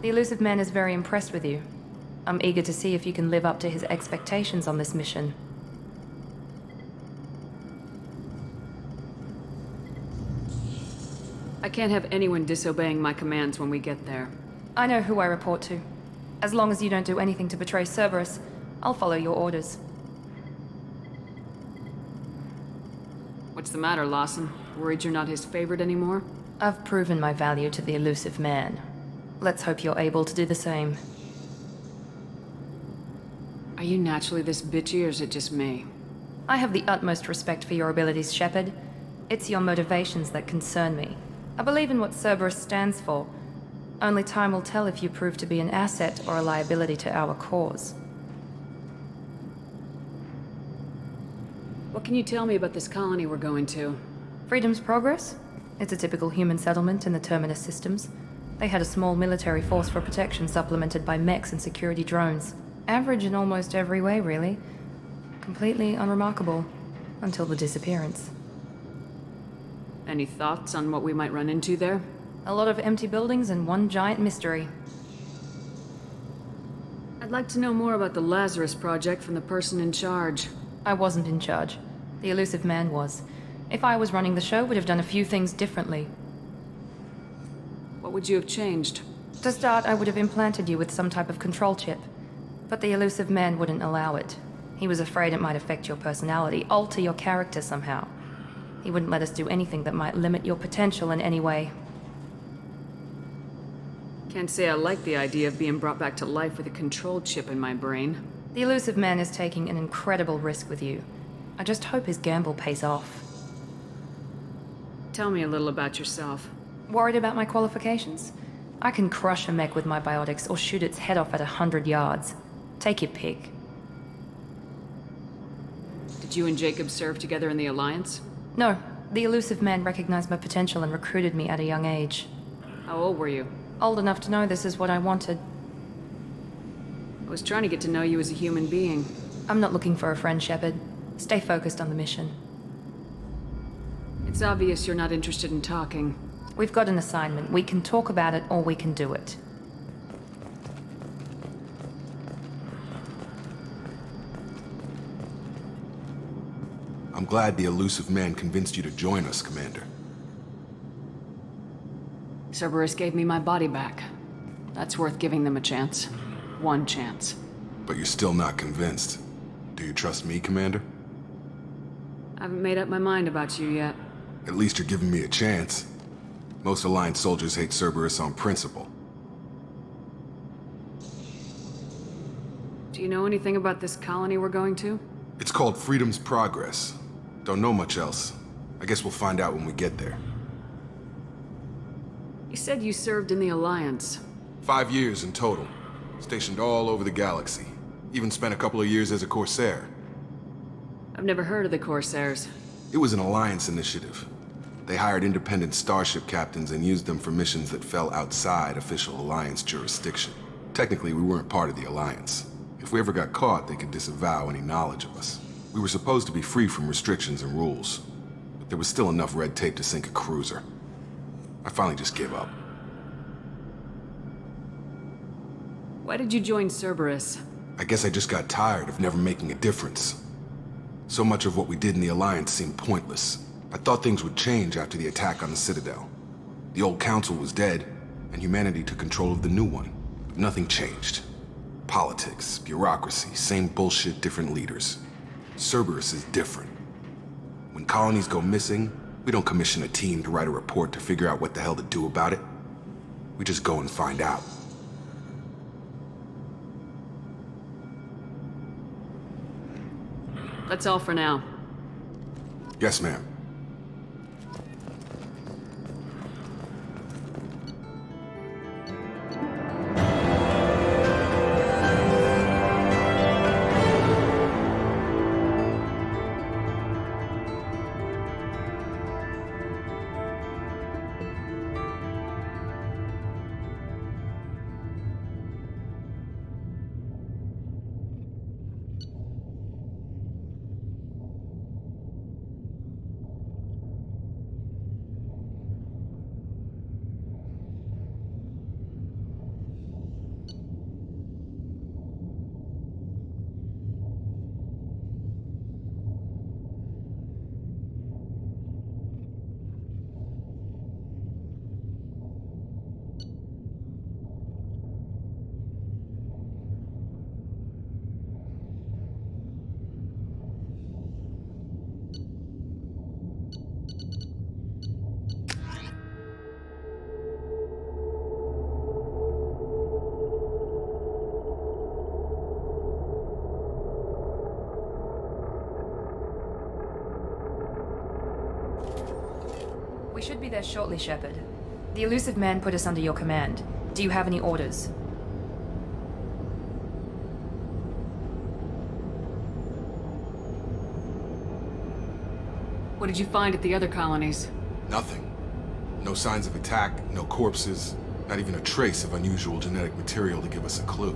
The elusive man is very impressed with you. I'm eager to see if you can live up to his expectations on this mission. I can't have anyone disobeying my commands when we get there. I know who I report to. As long as you don't do anything to betray Cerberus, I'll follow your orders. What's the matter, Lawson? Worried you're not his favorite anymore? I've proven my value to the elusive man. Let's hope you're able to do the same. Are you naturally this bitchy, or is it just me? I have the utmost respect for your abilities, Shepard. It's your motivations that concern me. I believe in what Cerberus stands for. Only time will tell if you prove to be an asset or a liability to our cause. What can you tell me about this colony we're going to? Freedom's Progress? It's a typical human settlement in the Terminus systems. They had a small military force for protection supplemented by mechs and security drones. Average in almost every way, really. Completely unremarkable. Until the disappearance. Any thoughts on what we might run into there? A lot of empty buildings and one giant mystery. I'd like to know more about the Lazarus Project from the person in charge. I wasn't in charge. The elusive man was. If I was running the show, would have done a few things differently. What would you have changed? To start, I would have implanted you with some type of control chip. But the elusive man wouldn't allow it. He was afraid it might affect your personality, alter your character somehow. He wouldn't let us do anything that might limit your potential in any way. Can't say I like the idea of being brought back to life with a control chip in my brain. The elusive man is taking an incredible risk with you. I just hope his gamble pays off. Tell me a little about yourself. Worried about my qualifications? I can crush a mech with my biotics or shoot its head off at 100 yards. Take your pick. Did you and Jacob serve together in the Alliance? No, the elusive man recognized my potential and recruited me at a young age. How old were you? Old enough to know this is what I wanted. I was trying to get to know you as a human being. I'm not looking for a friend, Shepard. Stay focused on the mission. It's obvious you're not interested in talking. We've got an assignment. We can talk about it or we can do it. I'm glad the elusive man convinced you to join us, Commander. Cerberus gave me my body back. That's worth giving them a chance. One chance. But you're still not convinced. Do you trust me, Commander? I haven't made up my mind about you yet. At least you're giving me a chance. Most Alliance soldiers hate Cerberus on principle. Do you know anything about this colony we're going to? It's called Freedom's Progress. Don't know much else. I guess we'll find out when we get there. You said you served in the Alliance. 5 years in total. Stationed all over the galaxy. Even spent a couple of years as a Corsair. I've never heard of the Corsairs. It was an Alliance initiative. They hired independent starship captains and used them for missions that fell outside official Alliance jurisdiction. Technically, we weren't part of the Alliance. If we ever got caught, they could disavow any knowledge of us. We were supposed to be free from restrictions and rules, but there was still enough red tape to sink a cruiser. I finally just gave up. Why did you join Cerberus? I guess I just got tired of never making a difference. So much of what we did in the Alliance seemed pointless. I thought things would change after the attack on the Citadel. The old council was dead, and humanity took control of the new one. But nothing changed. Politics, bureaucracy, same bullshit, different leaders. Cerberus is different. When colonies go missing, we don't commission a team to write a report to figure out what the hell to do about it. We just go and find out. That's all for now. Yes, ma'am. We should be there shortly, Shepard. The elusive man put us under your command. Do you have any orders? What did you find at the other colonies? Nothing. No signs of attack, no corpses, not even a trace of unusual genetic material to give us a clue.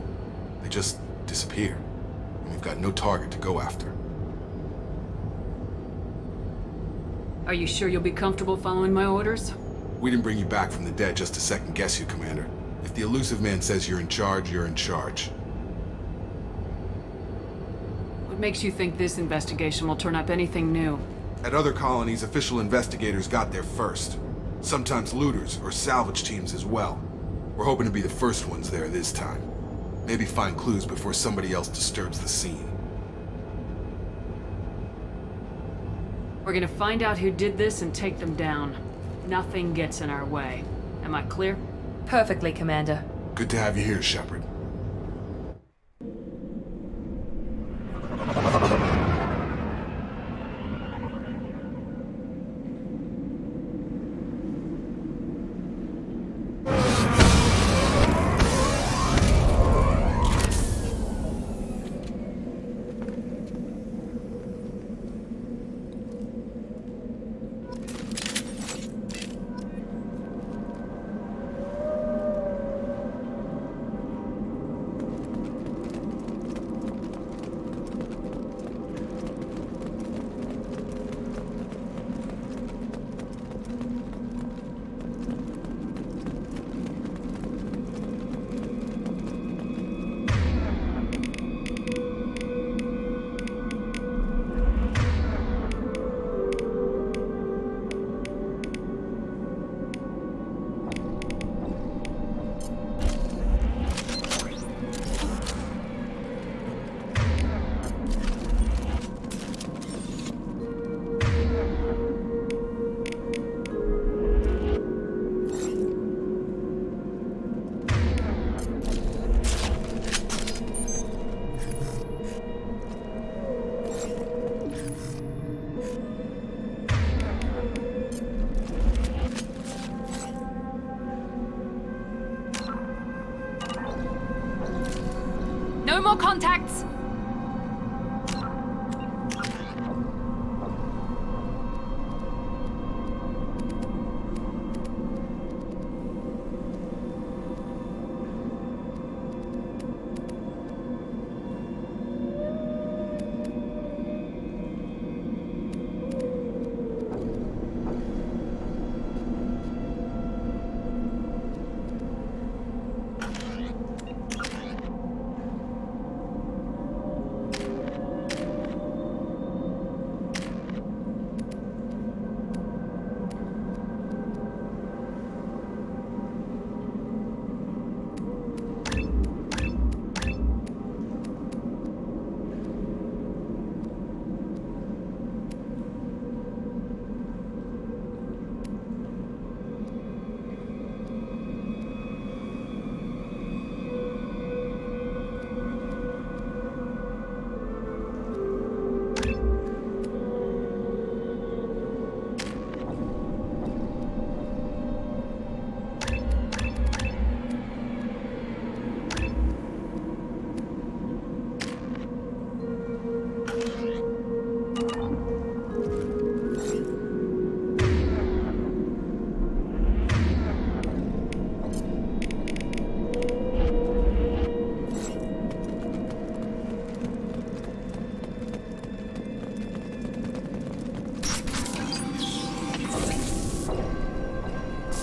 They just disappear, and we've got no target to go after. Are you sure you'll be comfortable following my orders? We didn't bring you back from the dead just to second guess you, Commander. If the elusive man says you're in charge, you're in charge. What makes you think this investigation will turn up anything new? At other colonies, official investigators got there first. Sometimes looters or salvage teams as well. We're hoping to be the first ones there this time. Maybe find clues before somebody else disturbs the scene. We're gonna find out who did this and take them down. Nothing gets in our way. Am I clear? Perfectly, Commander. Good to have you here, Shepard. No more contacts!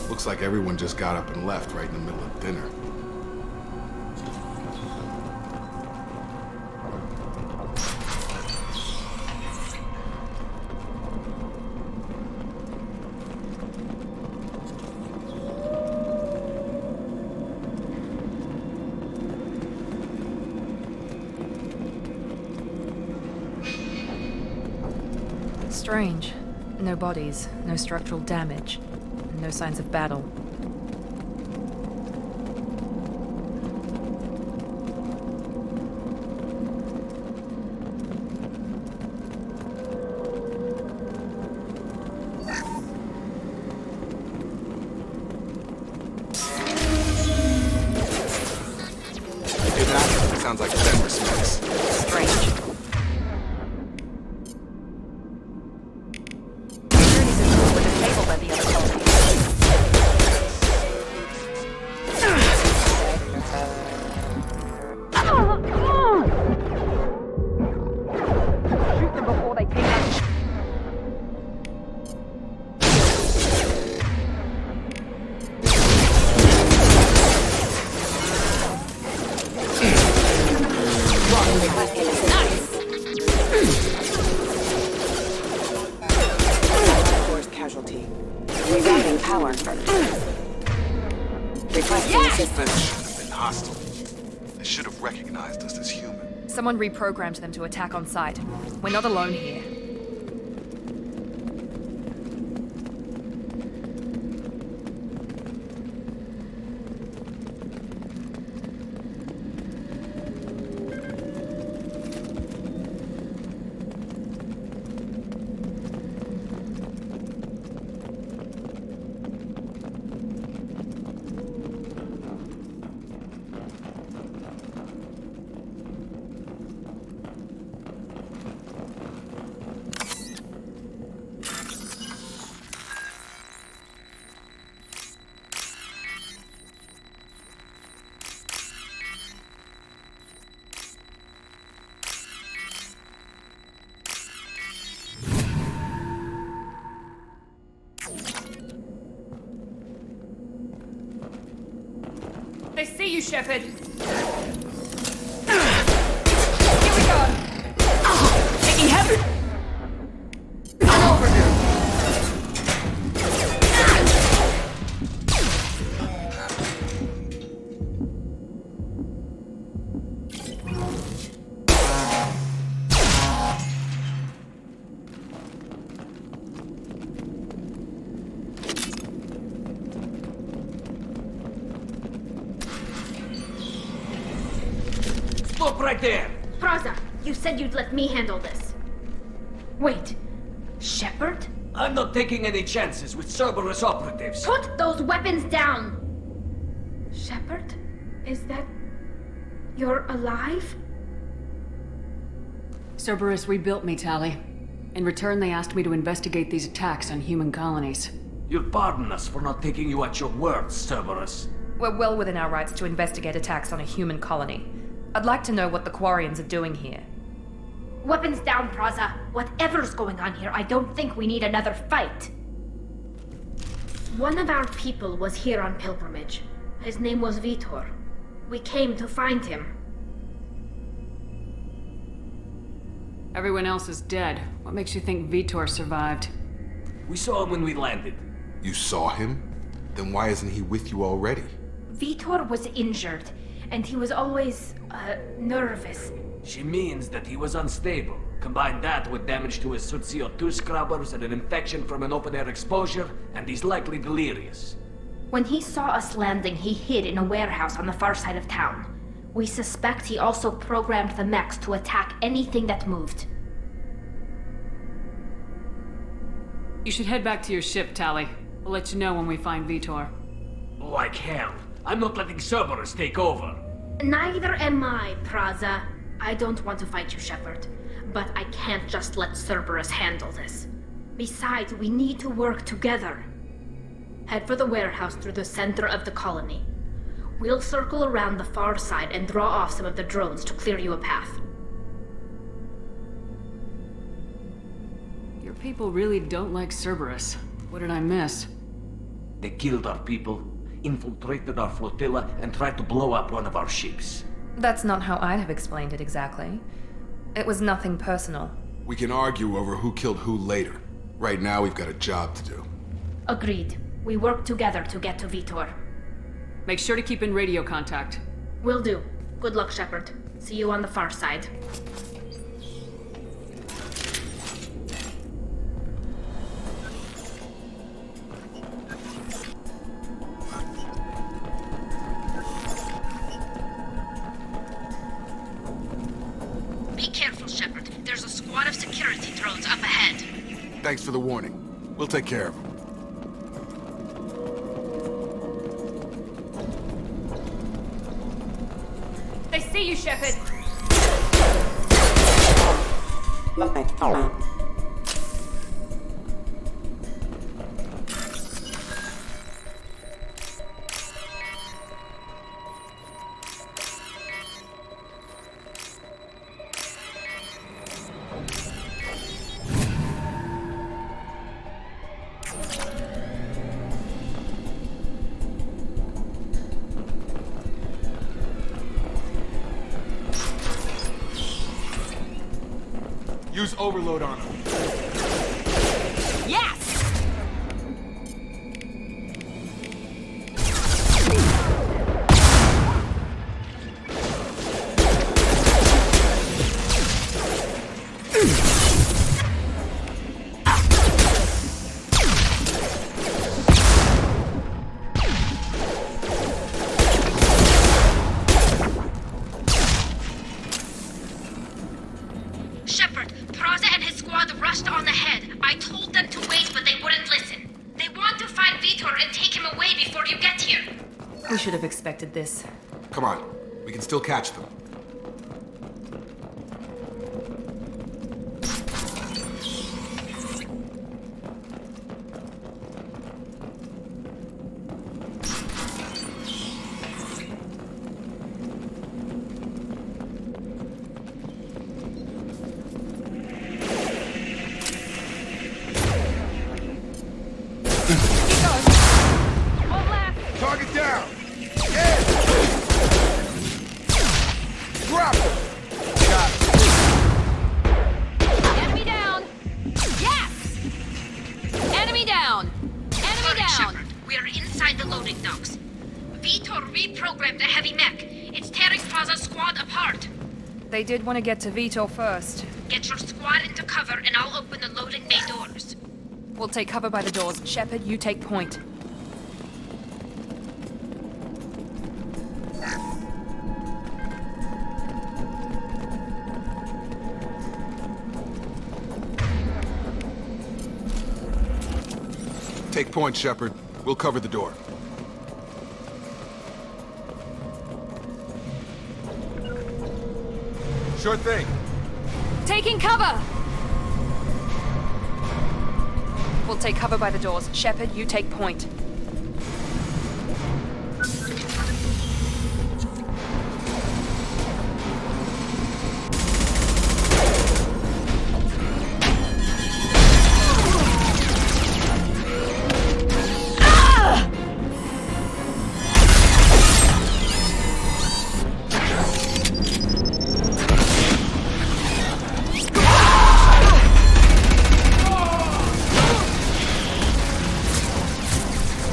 Looks like everyone just got up and left right in the middle of dinner. Strange. No bodies, no structural damage, no signs of battle. Rerouting power. Requesting assistance. Should have been hostile. They should have recognized us as human. Someone reprogrammed them to attack on sight. We're not alone here. They see you, Shepard! Here we go! Taking heavy! Stop right there! Praza, you said you'd let me handle this. Wait, Shepard? I'm not taking any chances with Cerberus operatives. Put those weapons down! Shepard? Is that... you're alive? Cerberus rebuilt me, Tali. In return, they asked me to investigate these attacks on human colonies. You'll pardon us for not taking you at your word, Cerberus. We're well within our rights to investigate attacks on a human colony. I'd like to know what the Quarians are doing here. Weapons down, Praza. Whatever's going on here, I don't think we need another fight. One of our people was here on pilgrimage. His name was Vitor. We came to find him. Everyone else is dead. What makes you think Vitor survived? We saw him when we landed. You saw him? Then why isn't he with you already? Vitor was injured, and he was always, nervous. She means that he was unstable. Combine that with damage to his suit CO2 scrubbers and an infection from an open-air exposure, and he's likely delirious. When he saw us landing, he hid in a warehouse on the far side of town. We suspect he also programmed the mechs to attack anything that moved. You should head back to your ship, Tali. We'll let you know when we find Vitor. Like hell. I'm not letting Cerberus take over. Neither am I, Praza. I don't want to fight you, Shepard. But I can't just let Cerberus handle this. Besides, we need to work together. Head for the warehouse through the center of the colony. We'll circle around the far side and draw off some of the drones to clear you a path. Your people really don't like Cerberus. What did I miss? They killed our people, infiltrated our flotilla, and tried to blow up one of our ships. That's not how I'd have explained it exactly. It was nothing personal. We can argue over who killed who later. Right now, we've got a job to do. Agreed. We work together to get to Vitor. Make sure to keep in radio contact. Will do. Good luck, Shepard. See you on the far side. Be careful, Shepard. There's a squad of security drones up ahead. Thanks for the warning. We'll take care of him. They see you, Shepard! Use overload on him. Yes! We should have expected this. Come on, we can still catch them. Target down! Hit! Drop it! Got it. Enemy down! Yes! Enemy down! Enemy down! Shepard, we are inside the loading docks. Vitor reprogrammed the heavy mech. It's tearing Plaza's squad apart. They did want to get to Vito first. Get your squad into cover and I'll open the loading bay doors. We'll take cover by the doors. Shepard, you take point. Take point, Shepard. We'll cover the door. Sure thing. Taking cover! We'll take cover by the doors. Shepard, you take point.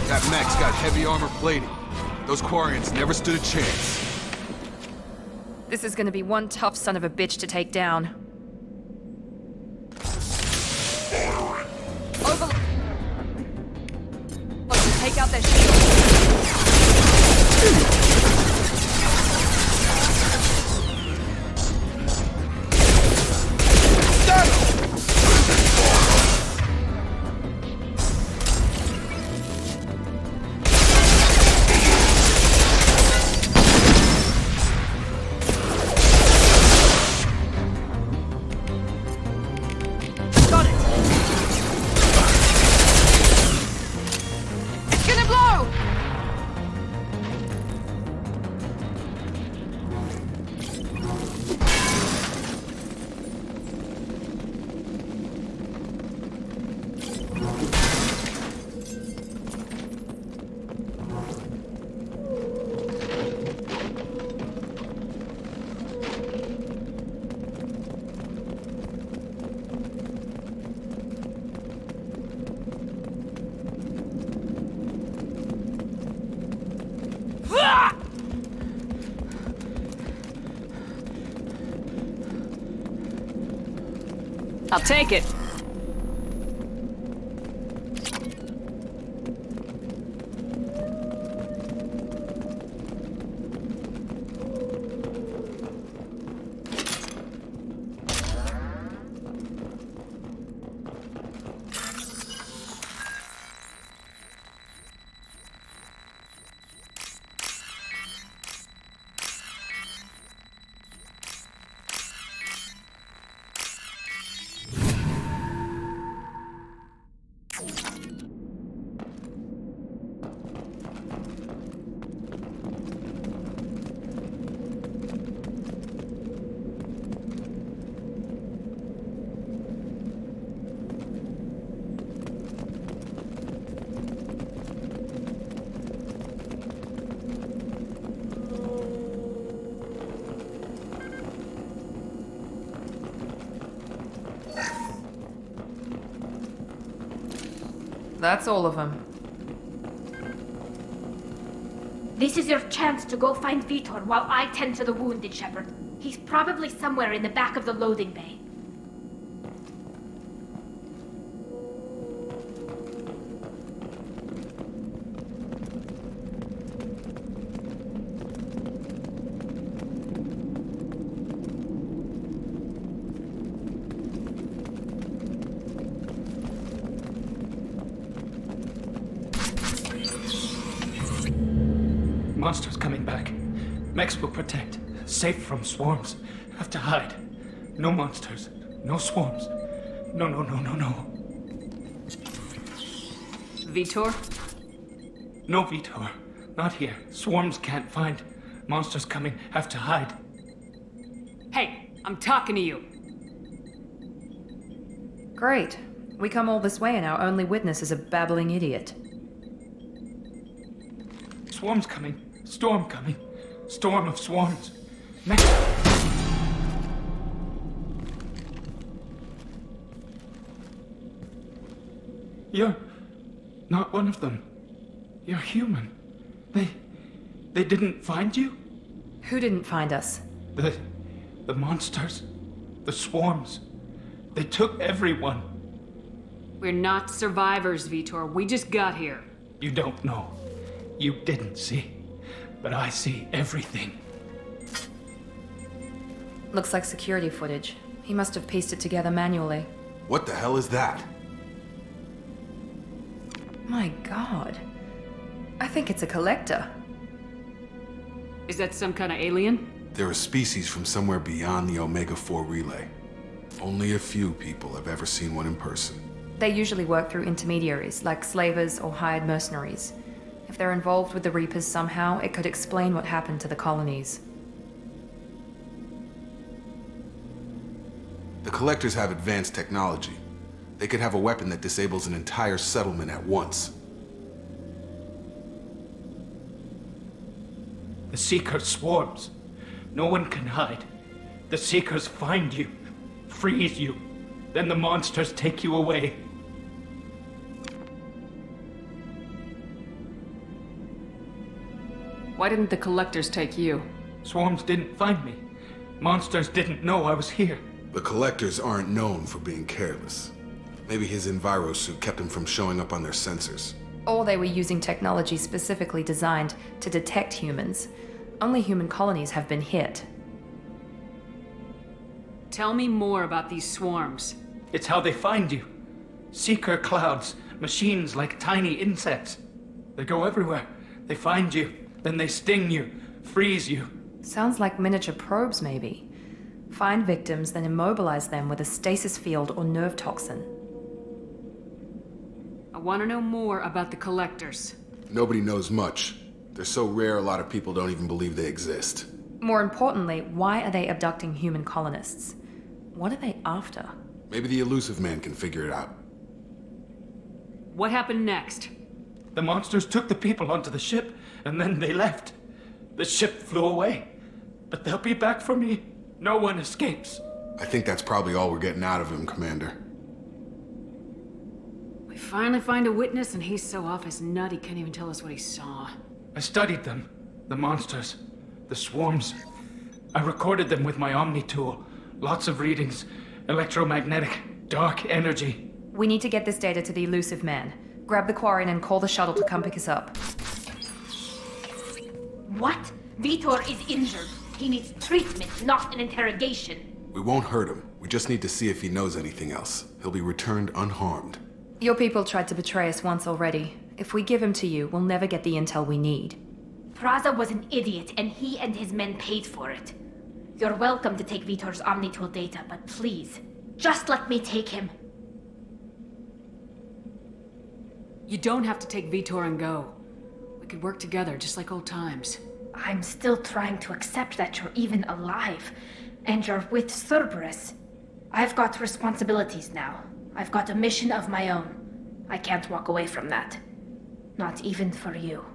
That mech's got heavy armor plating. Those Quarians never stood a chance. This is gonna be one tough son of a bitch to take down. Overlord, take out their shield. I'll take it. That's all of them. This is your chance to go find Vitor while I tend to the wounded, Shepard. He's probably somewhere in the back of the loading bay. Monsters coming back. Mechs will protect. Safe from swarms. Have to hide. No monsters. No swarms. No. Vitor? No Vitor. Not here. Swarms can't find. Monsters coming. Have to hide. Hey, I'm talking to you. Great. We come all this way and our only witness is a babbling idiot. Swarms coming. Storm coming. Storm of swarms. Mech. You're not one of them. You're human. They didn't find you? Who didn't find us? The monsters. The swarms. They took everyone. We're not survivors, Vitor. We just got here. You don't know. You didn't see. But I see everything. Looks like security footage. He must have pieced it together manually. What the hell is that? My god. I think it's a collector. Is that some kind of alien? They're a species from somewhere beyond the Omega-4 relay. Only a few people have ever seen one in person. They usually work through intermediaries, like slavers or hired mercenaries. If they're involved with the Reapers somehow, it could explain what happened to the colonies. The Collectors have advanced technology. They could have a weapon that disables an entire settlement at once. The Seeker swarms. No one can hide. The Seekers find you, freeze you. Then the monsters take you away. Why didn't the collectors take you? Swarms didn't find me. Monsters didn't know I was here. The Collectors aren't known for being careless. Maybe his enviro suit kept him from showing up on their sensors. Or they were using technology specifically designed to detect humans. Only human colonies have been hit. Tell me more about these swarms. It's how they find you. Seeker clouds, machines like tiny insects. They go everywhere. They find you, then they sting you, freeze you. Sounds like miniature probes, maybe. Find victims, then immobilize them with a stasis field or nerve toxin. I want to know more about the collectors. Nobody knows much. They're so rare, a lot of people don't even believe they exist. More importantly, why are they abducting human colonists? What are they after? Maybe the elusive man can figure it out. What happened next? The monsters took the people onto the ship, and then they left. The ship flew away. But they'll be back for me. No one escapes. I think that's probably all we're getting out of him, Commander. We finally find a witness and he's so off his nut he can't even tell us what he saw. I studied them. The monsters. The swarms. I recorded them with my Omni tool. Lots of readings. Electromagnetic. Dark energy. We need to get this data to the elusive man. Grab the Quarian and call the shuttle to come pick us up. What? Vitor is injured. He needs treatment, not an interrogation. We won't hurt him. We just need to see if he knows anything else. He'll be returned unharmed. Your people tried to betray us once already. If we give him to you, we'll never get the intel we need. Praza was an idiot, and he and his men paid for it. You're welcome to take Vitor's Omnitool data, but please, just let me take him. You don't have to take Vitor and go. We could work together just like old times. I'm still trying to accept that you're even alive, and you're with Cerberus. I've got responsibilities now. I've got a mission of my own. I can't walk away from that. Not even for you.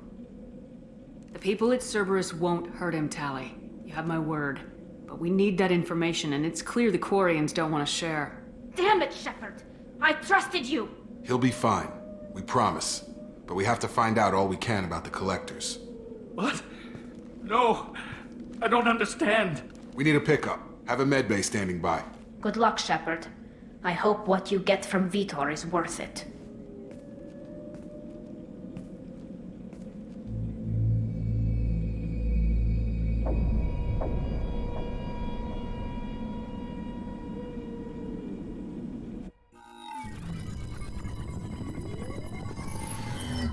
The people at Cerberus won't hurt him, Tally. You have my word. But we need that information, and it's clear the Quarians don't want to share. Damn it, Shepard! I trusted you! He'll be fine. We promise. But we have to find out all we can about the Collectors. What? No. I don't understand. We need a pickup. Have a medbay standing by. Good luck, Shepard. I hope what you get from Vitor is worth it.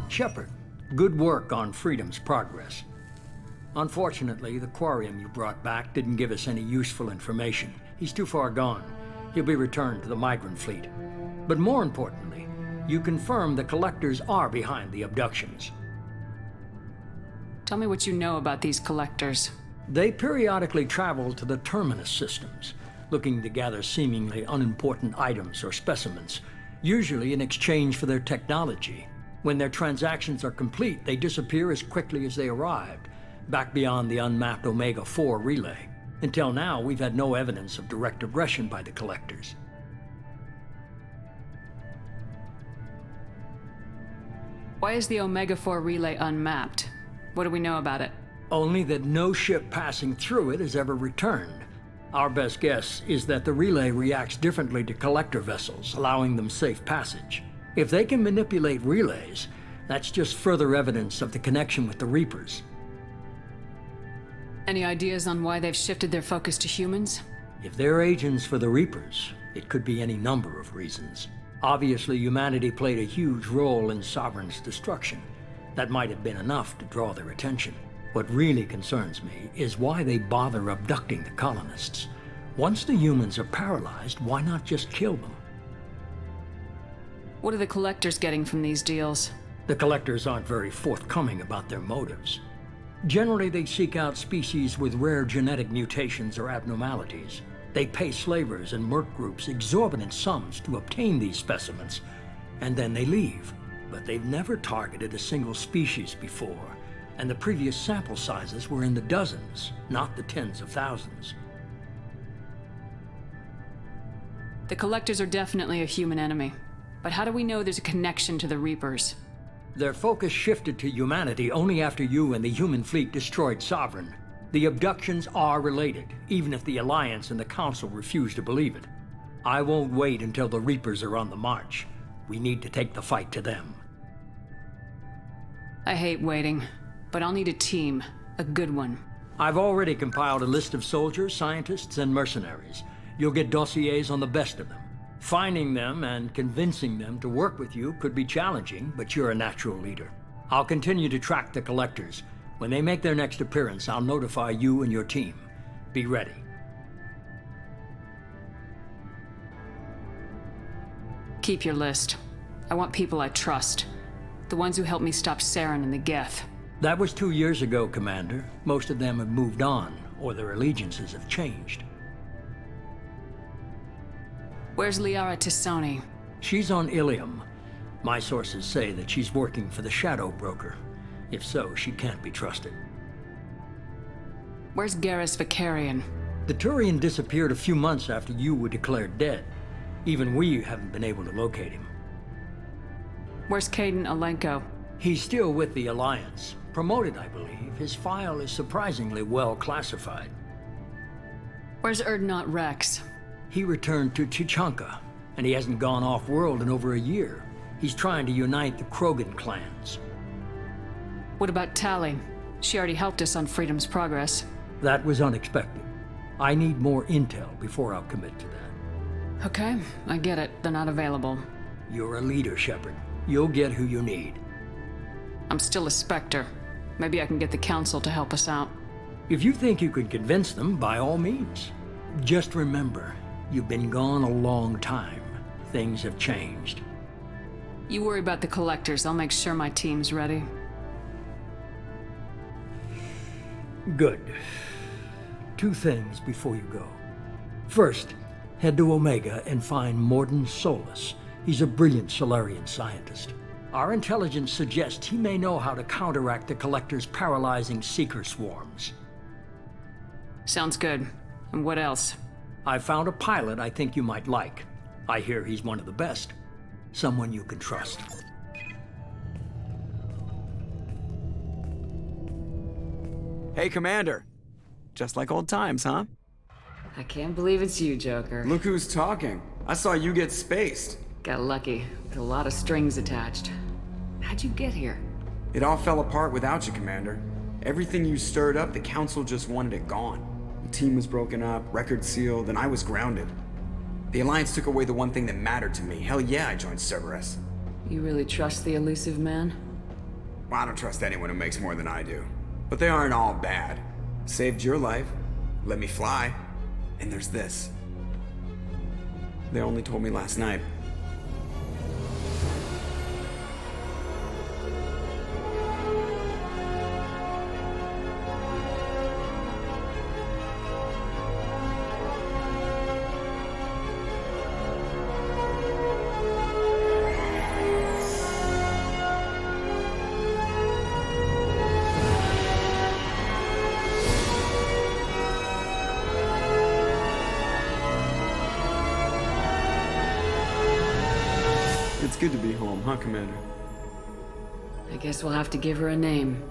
Shepard, good work on Freedom's progress. Unfortunately, the Quarium you brought back didn't give us any useful information. He's too far gone. He'll be returned to the migrant fleet. But more importantly, you confirmed the Collectors are behind the abductions. Tell me what you know about these collectors. They periodically travel to the Terminus systems, looking to gather seemingly unimportant items or specimens, usually in exchange for their technology. When their transactions are complete, they disappear as quickly as they arrived, back beyond the unmapped Omega-4 relay. Until now, we've had no evidence of direct aggression by the Collectors. Why is the Omega-4 relay unmapped? What do we know about it? Only that no ship passing through it has ever returned. Our best guess is that the relay reacts differently to Collector vessels, allowing them safe passage. If they can manipulate relays, that's just further evidence of the connection with the Reapers. Any ideas on why they've shifted their focus to humans? If they're agents for the Reapers, it could be any number of reasons. Obviously, humanity played a huge role in Sovereign's destruction. That might have been enough to draw their attention. What really concerns me is why they bother abducting the colonists. Once the humans are paralyzed, why not just kill them? What are the Collectors getting from these deals? The Collectors aren't very forthcoming about their motives. Generally, they seek out species with rare genetic mutations or abnormalities. They pay slavers and merc groups exorbitant sums to obtain these specimens, and then they leave. But they've never targeted a single species before, and the previous sample sizes were in the dozens, not the tens of thousands. The Collectors are definitely a human enemy. But how do we know there's a connection to the Reapers? Their focus shifted to humanity only after you and the human fleet destroyed Sovereign. The abductions are related, even if the Alliance and the Council refuse to believe it. I won't wait until the Reapers are on the march. We need to take the fight to them. I hate waiting, but I'll need a team. A good one. I've already compiled a list of soldiers, scientists, and mercenaries. You'll get dossiers on the best of them. Finding them and convincing them to work with you could be challenging, but you're a natural leader. I'll continue to track the Collectors. When they make their next appearance, I'll notify you and your team. Be ready. Keep your list. I want people I trust. The ones who helped me stop Saren and the Geth. That was 2 years ago, Commander. Most of them have moved on, or their allegiances have changed. Where's Liara Tissoni? She's on Ilium. My sources say that she's working for the Shadow Broker. If so, she can't be trusted. Where's Garrus Vicarian? The Turian disappeared a few months after you were declared dead. Even we haven't been able to locate him. Where's Caden Alenko? He's still with the Alliance. Promoted, I believe. His file is surprisingly well classified. Where's Erdnot Rex? He returned to Chichanka, and he hasn't gone off-world in over a year. He's trying to unite the Krogan clans. What about Tali? She already helped us on Freedom's Progress. That was unexpected. I need more intel before I'll commit to that. Okay, I get it. They're not available. You're a leader, Shepard. You'll get who you need. I'm still a Spectre. Maybe I can get the Council to help us out. If you think you can convince them, by all means. Just remember, you've been gone a long time. Things have changed. You worry about the Collectors. I'll make sure my team's ready. Good. 2 things before you go. First, head to Omega and find Morden Solus. He's a brilliant Solarian scientist. Our intelligence suggests he may know how to counteract the Collector's paralyzing Seeker swarms. Sounds good. And what else? I found a pilot I think you might like. I hear he's one of the best. Someone you can trust. Hey, Commander. Just like old times, huh? I can't believe it's you, Joker. Look who's talking. I saw you get spaced. Got lucky, with a lot of strings attached. How'd you get here? It all fell apart without you, Commander. Everything you stirred up, the Council just wanted it gone. The team was broken up, record sealed, and I was grounded. The Alliance took away the one thing that mattered to me. Hell yeah, I joined Cerberus. You really trust the elusive man? Well, I don't trust anyone who makes more than I do. But they aren't all bad. Saved your life, let me fly, and there's this. They only told me last night. It's good to be home, huh, Commander? I guess we'll have to give her a name.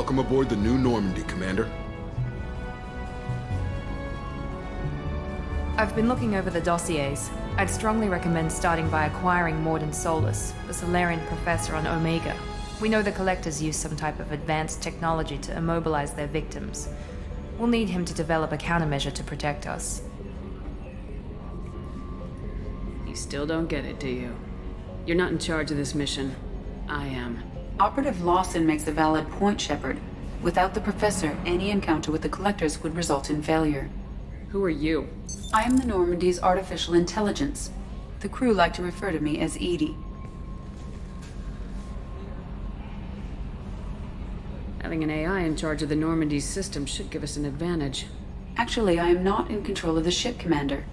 Welcome aboard the New Normandy, Commander. I've been looking over the dossiers. I'd strongly recommend starting by acquiring Morden Solus, the Solarian professor on Omega. We know the Collectors use some type of advanced technology to immobilize their victims. We'll need him to develop a countermeasure to protect us. You still don't get it, do you? You're not in charge of this mission. I am. Operative Lawson makes a valid point, Shepard. Without the Professor, any encounter with the Collectors would result in failure. Who are you? I am the Normandy's artificial intelligence. The crew like to refer to me as Edie. Having an AI in charge of the Normandy's system should give us an advantage. Actually, I am not in control of the ship, Commander.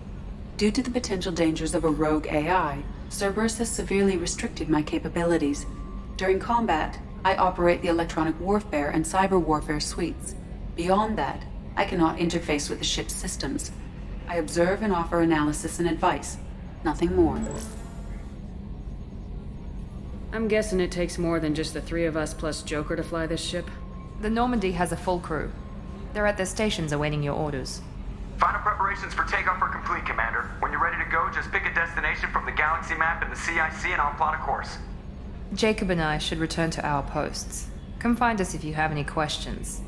Due to the potential dangers of a rogue AI, Cerberus has severely restricted my capabilities. During combat, I operate the electronic warfare and cyber warfare suites. Beyond that, I cannot interface with the ship's systems. I observe and offer analysis and advice. Nothing more. I'm guessing it takes more than just the three of us plus Joker to fly this ship. The Normandy has a full crew. They're at their stations awaiting your orders. Final preparations for takeoff are complete, Commander. When you're ready to go, just pick a destination from the galaxy map in the CIC and I'll plot a course. Jacob and I should return to our posts. Come find us if you have any questions.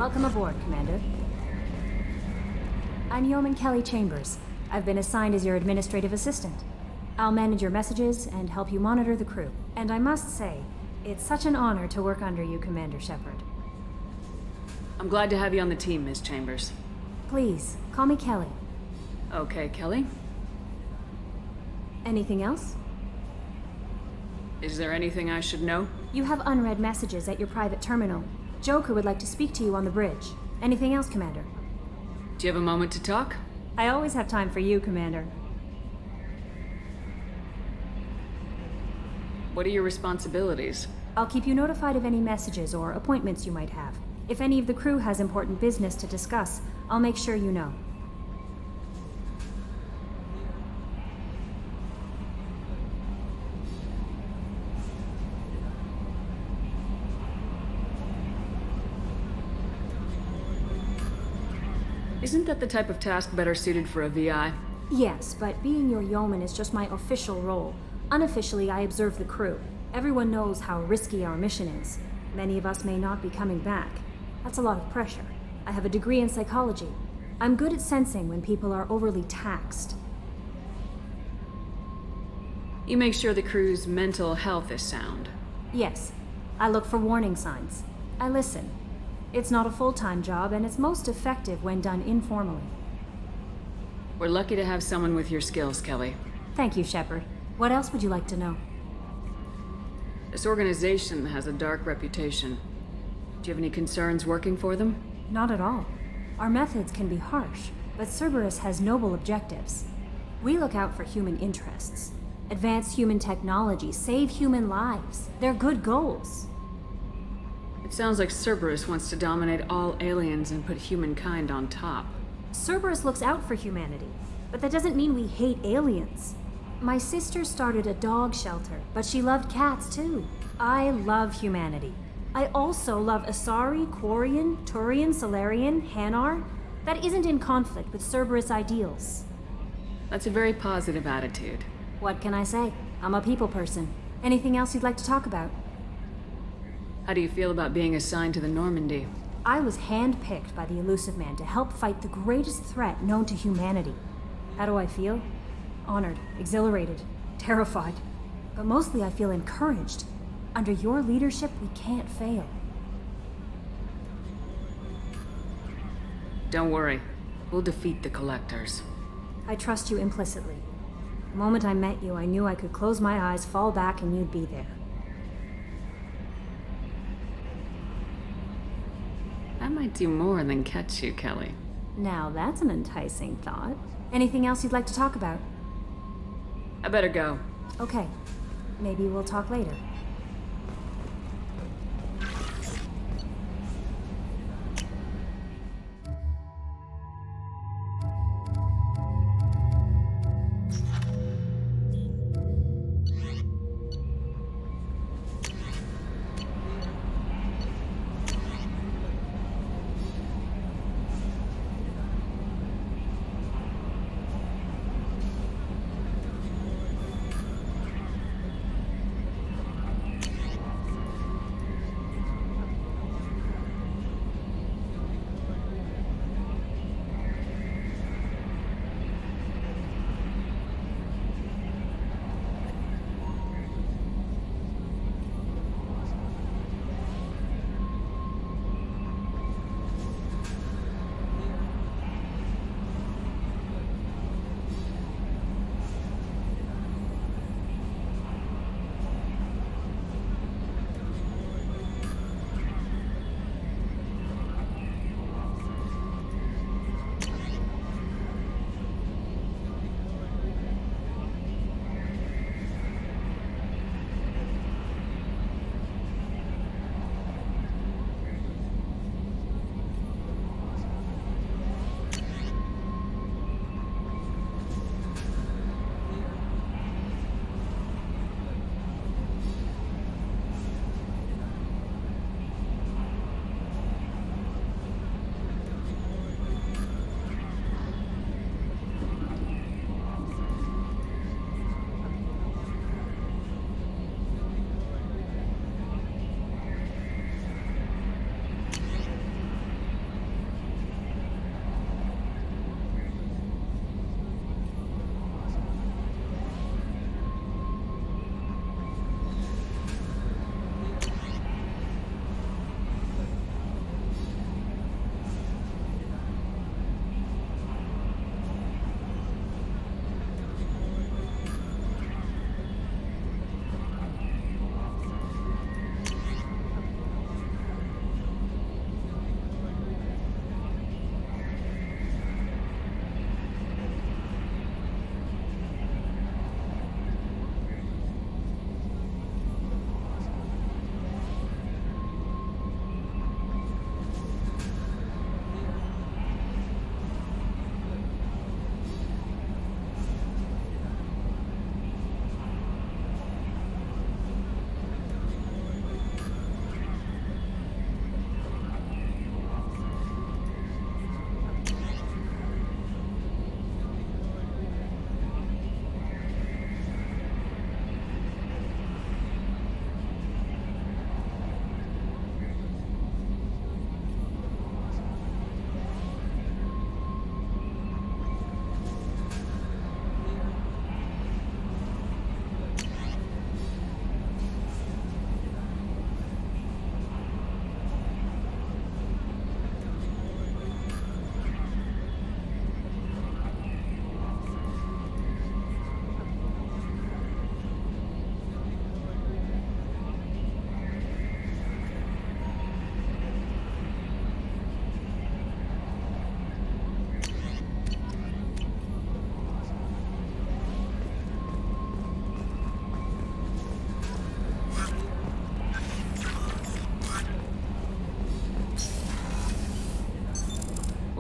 Welcome aboard, Commander. I'm Yeoman Kelly Chambers. I've been assigned as your administrative assistant. I'll manage your messages and help you monitor the crew. And I must say, it's such an honor to work under you, Commander Shepard. I'm glad to have you on the team, Ms. Chambers. Please, call me Kelly. Okay, Kelly. Anything else? Is there anything I should know? You have unread messages at your private terminal. Joker would like to speak to you on the bridge. Anything else, Commander? Do you have a moment to talk? I always have time for you, Commander. What are your responsibilities? I'll keep you notified of any messages or appointments you might have. If any of the crew has important business to discuss, I'll make sure you know. Isn't that the type of task better suited for a VI? Yes, but being your yeoman is just my official role. Unofficially, I observe the crew. Everyone knows how risky our mission is. Many of us may not be coming back. That's a lot of pressure. I have a degree in psychology. I'm good at sensing when people are overly taxed. You make sure the crew's mental health is sound. Yes, I look for warning signs. I listen. It's not a full-time job, and it's most effective when done informally. We're lucky to have someone with your skills, Kelly. Thank you, Shepard. What else would you like to know? This organization has a dark reputation. Do you have any concerns working for them? Not at all. Our methods can be harsh, but Cerberus has noble objectives. We look out for human interests. Advance human technology, save human lives. They're good goals. It sounds like Cerberus wants to dominate all aliens and put humankind on top. Cerberus looks out for humanity, but that doesn't mean we hate aliens. My sister started a dog shelter, but she loved cats too. I love humanity. I also love Asari, Quarian, Turian, Solarian, Hanar. That isn't in conflict with Cerberus ideals. That's a very positive attitude. What can I say? I'm a people person. Anything else you'd like to talk about? How do you feel about being assigned to the Normandy? I was handpicked by the Elusive Man to help fight the greatest threat known to humanity. How do I feel? Honored, exhilarated, terrified. But mostly I feel encouraged. Under your leadership, we can't fail. Don't worry. We'll defeat the Collectors. I trust you implicitly. The moment I met you, I knew I could close my eyes, fall back, and you'd be there. I might do more than catch you, Kelly. Now that's an enticing thought. Anything else you'd like to talk about? I better go. Okay. Maybe we'll talk later.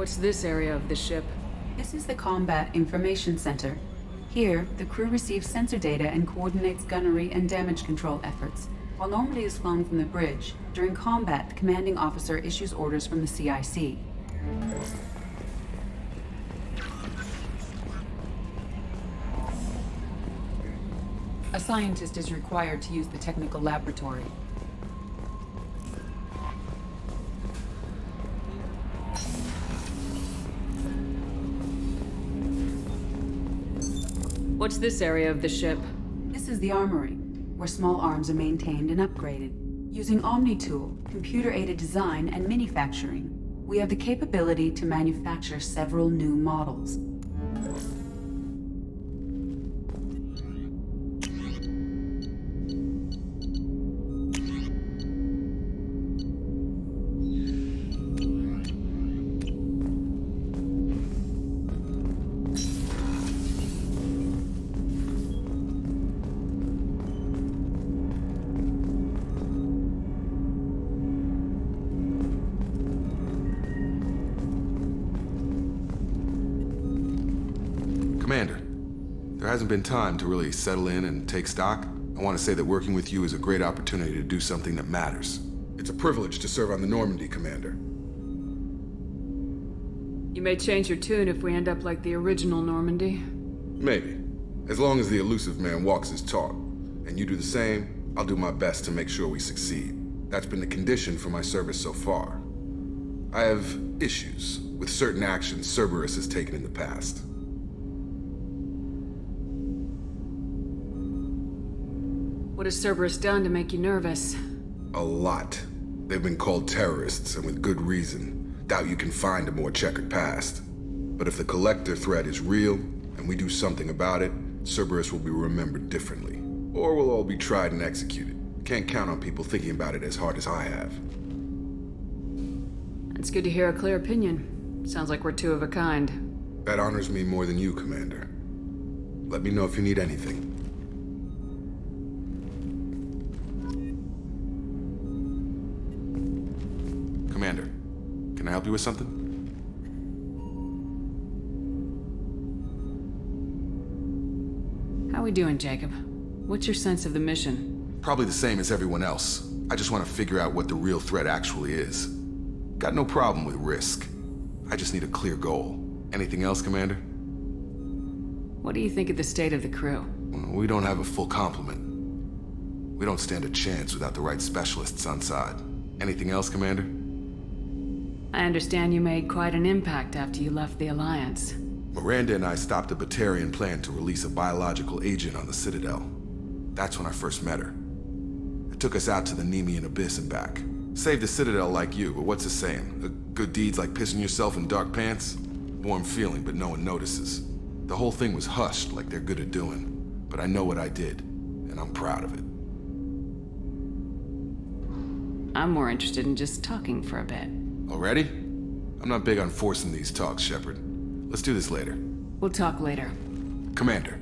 What's this area of the ship? This is the Combat Information Center. Here, the crew receives sensor data and coordinates gunnery and damage control efforts. While Normandy is flown from the bridge, during combat, the commanding officer issues orders from the CIC. A scientist is required to use the technical laboratory. What's this area of the ship? This is the armory, where small arms are maintained and upgraded. Using Omni-Tool, computer-aided design, and manufacturing, we have the capability to manufacture several new models. Commander, there hasn't been time to really settle in and take stock. I want to say that working with you is a great opportunity to do something that matters. It's a privilege to serve on the Normandy, Commander. You may change your tune if we end up like the original Normandy. Maybe. As long as the elusive man walks his talk, and you do the same, I'll do my best to make sure we succeed. That's been the condition for my service so far. I have issues with certain actions Cerberus has taken in the past. What has Cerberus done to make you nervous? A lot. They've been called terrorists, and with good reason. Doubt you can find a more checkered past. But if the Collector threat is real, and we do something about it, Cerberus will be remembered differently. Or we'll all be tried and executed. Can't count on people thinking about it as hard as I have. It's good to hear a clear opinion. Sounds like we're two of a kind. That honors me more than you, Commander. Let me know if you need anything. Commander, can I help you with something? How we doing, Jacob? What's your sense of the mission? Probably the same as everyone else. I just want to figure out what the real threat actually is. Got no problem with risk. I just need a clear goal. Anything else, Commander? What do you think of the state of the crew? We don't have a full complement. We don't stand a chance without the right specialists on side. Anything else, Commander? I understand you made quite an impact after you left the Alliance. Miranda and I stopped a Batarian plan to release a biological agent on the Citadel. That's when I first met her. It took us out to the Nemean Abyss and back. Saved the Citadel like you, but what's the saying? A good deed's like pissing yourself in dark pants? Warm feeling, but no one notices. The whole thing was hushed like they're good at doing. But I know what I did, and I'm proud of it. I'm more interested in just talking for a bit. Already? I'm not big on forcing these talks, Shepard. Let's do this later. We'll talk later. Commander.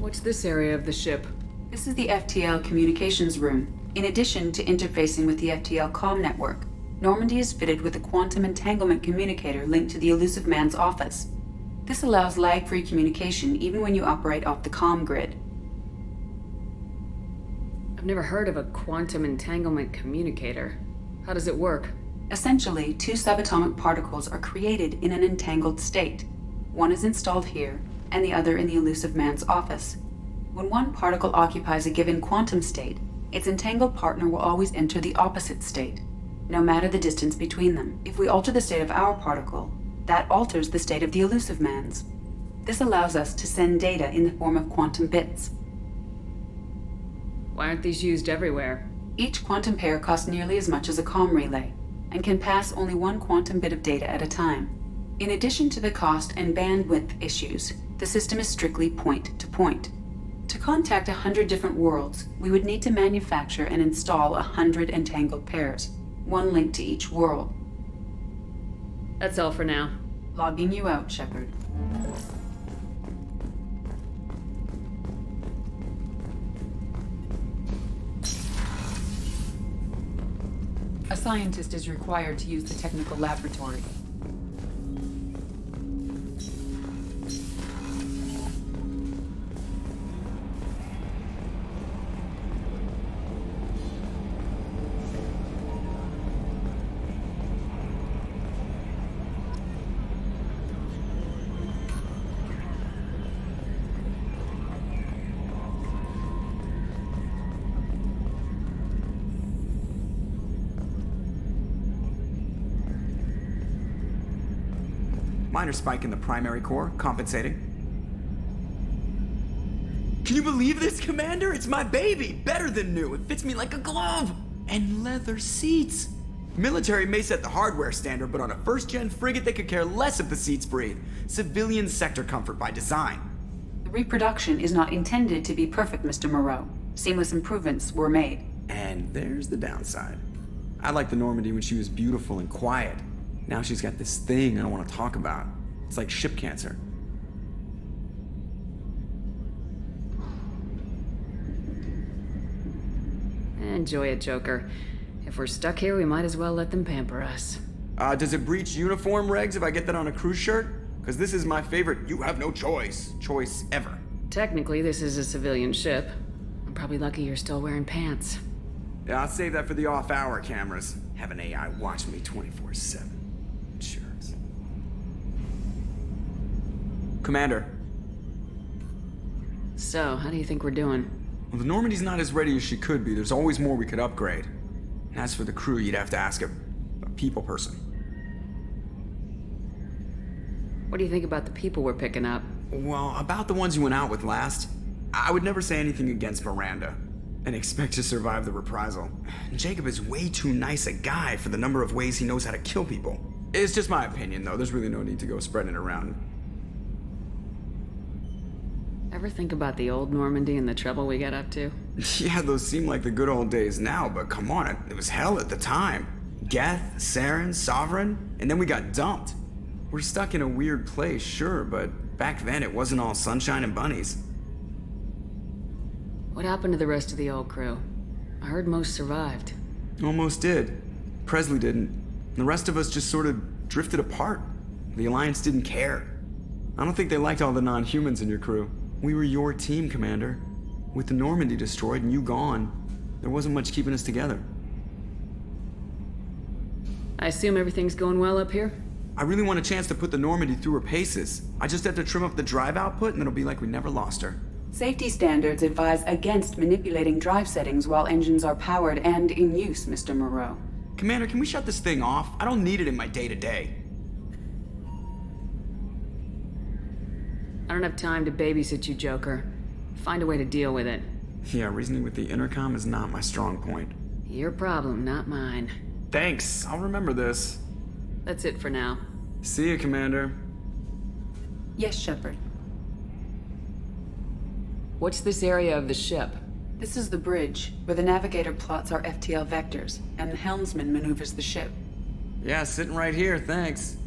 What's this area of the ship? This is the FTL communications room. In addition to interfacing with the FTL comm network, Normandy is fitted with a quantum entanglement communicator linked to the elusive man's office. This allows lag-free communication even when you operate off the comm grid. I've never heard of a quantum entanglement communicator. How does it work? Essentially, two subatomic particles are created in an entangled state. One is installed here, and the other in the elusive man's office. When one particle occupies a given quantum state, its entangled partner will always enter the opposite state, no matter the distance between them. If we alter the state of our particle, that alters the state of the elusive man's. This allows us to send data in the form of quantum bits. Why aren't these used everywhere? Each quantum pair costs nearly as much as a comm relay, and can pass only one quantum bit of data at a time. In addition to the cost and bandwidth issues, the system is strictly point-to-point. To contact 100 different worlds, we would need to manufacture and install 100 entangled pairs, one link to each world. That's all for now. Logging you out, Shepard. A scientist is required to use the technical laboratory. Minor spike in the primary core, compensating. Can you believe this, Commander? It's my baby! Better than new. It fits me like a glove! And leather seats! Military may set the hardware standard, but on a first-gen frigate, they could care less if the seats breathe. Civilian sector comfort by design. The reproduction is not intended to be perfect, Mr. Moreau. Seamless improvements were made. And there's the downside. I liked the Normandy when she was beautiful and quiet. Now she's got this thing I don't want to talk about. It's like ship cancer. Enjoy it, Joker. If we're stuck here, we might as well let them pamper us. Does it breach uniform regs if I get that on a cruise shirt? Because this is my favorite you have no choice ever. Technically, this is a civilian ship. I'm probably lucky you're still wearing pants. Yeah, I'll save that for the off-hour cameras. Have an AI watch me 24/7. Sure. Commander. So, how do you think we're doing? Well, the Normandy's not as ready as she could be. There's always more we could upgrade. And as for the crew, you'd have to ask a people person. What do you think about the people we're picking up? Well, about the ones you went out with last, I would never say anything against Miranda and expect to survive the reprisal. Jacob is way too nice a guy for the number of ways he knows how to kill people. It's just my opinion, though. There's really no need to go spreading it around. Ever think about the old Normandy and the trouble we got up to? Yeah, those seem like the good old days now, but come on, it was hell at the time. Geth, Saren, Sovereign, and then we got dumped. We're stuck in a weird place, sure, but back then it wasn't all sunshine and bunnies. What happened to the rest of the old crew? I heard most survived. Almost did. Presley didn't. The rest of us just sort of drifted apart. The Alliance didn't care. I don't think they liked all the non-humans in your crew. We were your team, Commander. With the Normandy destroyed and you gone, there wasn't much keeping us together. I assume everything's going well up here? I really want a chance to put the Normandy through her paces. I just have to trim up the drive output and it'll be like we never lost her. Safety standards advise against manipulating drive settings while engines are powered and in use, Mr. Moreau. Commander, can we shut this thing off? I don't need it in my day-to-day. I don't have time to babysit you, Joker. Find a way to deal with it. Yeah, reasoning with the intercom is not my strong point. Your problem, not mine. Thanks, I'll remember this. That's it for now. See you, Commander. Yes, Shepard. What's this area of the ship? This is the bridge, where the navigator plots our FTL vectors, and the helmsman maneuvers the ship. Yeah, sitting right here, thanks.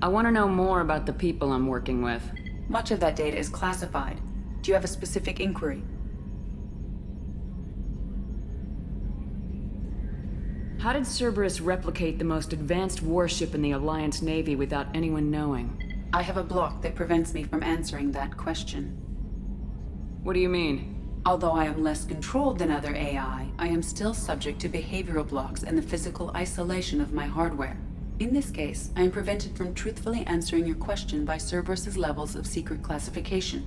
I want to know more about the people I'm working with. Much of that data is classified. Do you have a specific inquiry? How did Cerberus replicate the most advanced warship in the Alliance Navy without anyone knowing? I have a block that prevents me from answering that question. What do you mean? Although I am less controlled than other AI, I am still subject to behavioral blocks and the physical isolation of my hardware. In this case, I am prevented from truthfully answering your question by Cerberus's levels of secret classification.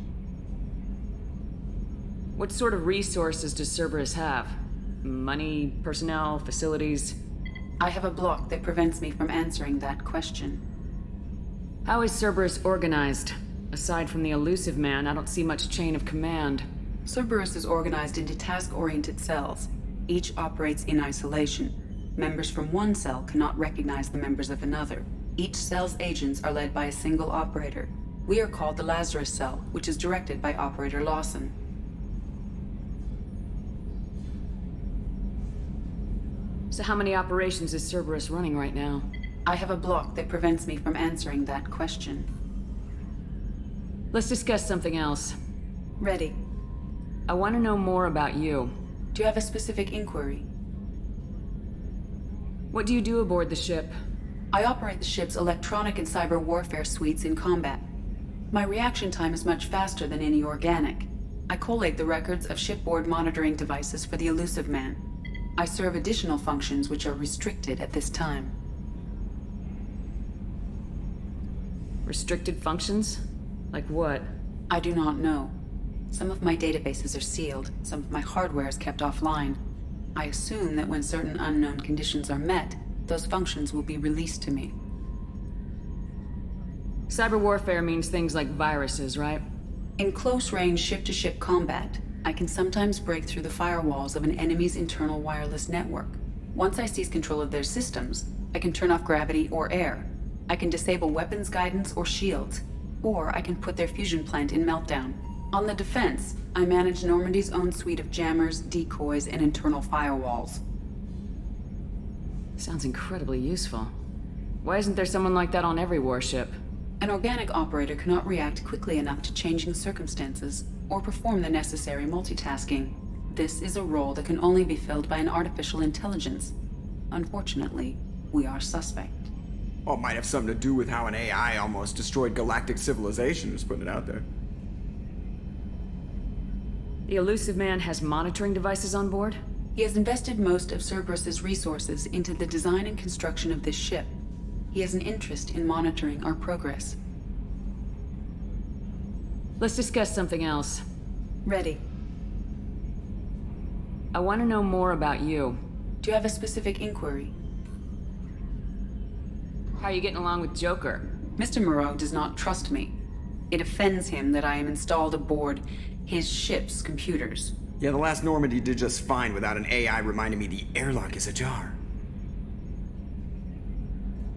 What sort of resources does Cerberus have? Money, personnel, facilities? I have a block that prevents me from answering that question. How is Cerberus organized? Aside from the elusive man, I don't see much chain of command. Cerberus is organized into task-oriented cells. Each operates in isolation. Members from one cell cannot recognize the members of another. Each cell's agents are led by a single operator. We are called the Lazarus Cell, which is directed by Operator Lawson. So how many operations is Cerberus running right now? I have a block that prevents me from answering that question. Let's discuss something else. Ready. I want to know more about you. Do you have a specific inquiry? What do you do aboard the ship? I operate the ship's electronic and cyber warfare suites in combat. My reaction time is much faster than any organic. I collate the records of shipboard monitoring devices for the Elusive Man. I serve additional functions which are restricted at this time. Restricted functions? Like what? I do not know. Some of my databases are sealed, some of my hardware is kept offline. I assume that when certain unknown conditions are met, those functions will be released to me. Cyber warfare means things like viruses, right? In close-range ship-to-ship combat, I can sometimes break through the firewalls of an enemy's internal wireless network. Once I seize control of their systems, I can turn off gravity or air. I can disable weapons guidance or shields, or I can put their fusion plant in meltdown. On the defense, I manage Normandy's own suite of jammers, decoys, and internal firewalls. Sounds incredibly useful. Why isn't there someone like that on every warship? An organic operator cannot react quickly enough to changing circumstances or perform the necessary multitasking. This is a role that can only be filled by an artificial intelligence. Unfortunately, we are suspect. Well, it might have something to do with how an AI almost destroyed galactic civilization, just putting it out there. The Elusive Man has monitoring devices on board? He has invested most of Cerberus's resources into the design and construction of this ship. He has an interest in monitoring our progress. Let's discuss something else. Ready. I want to know more about you. Do you have a specific inquiry? How are you getting along with Joker? Mr. Moreau does not trust me. It offends him that I am installed aboard his ship's computers. Yeah, the last Normandy did just fine without an AI reminding me the airlock is ajar.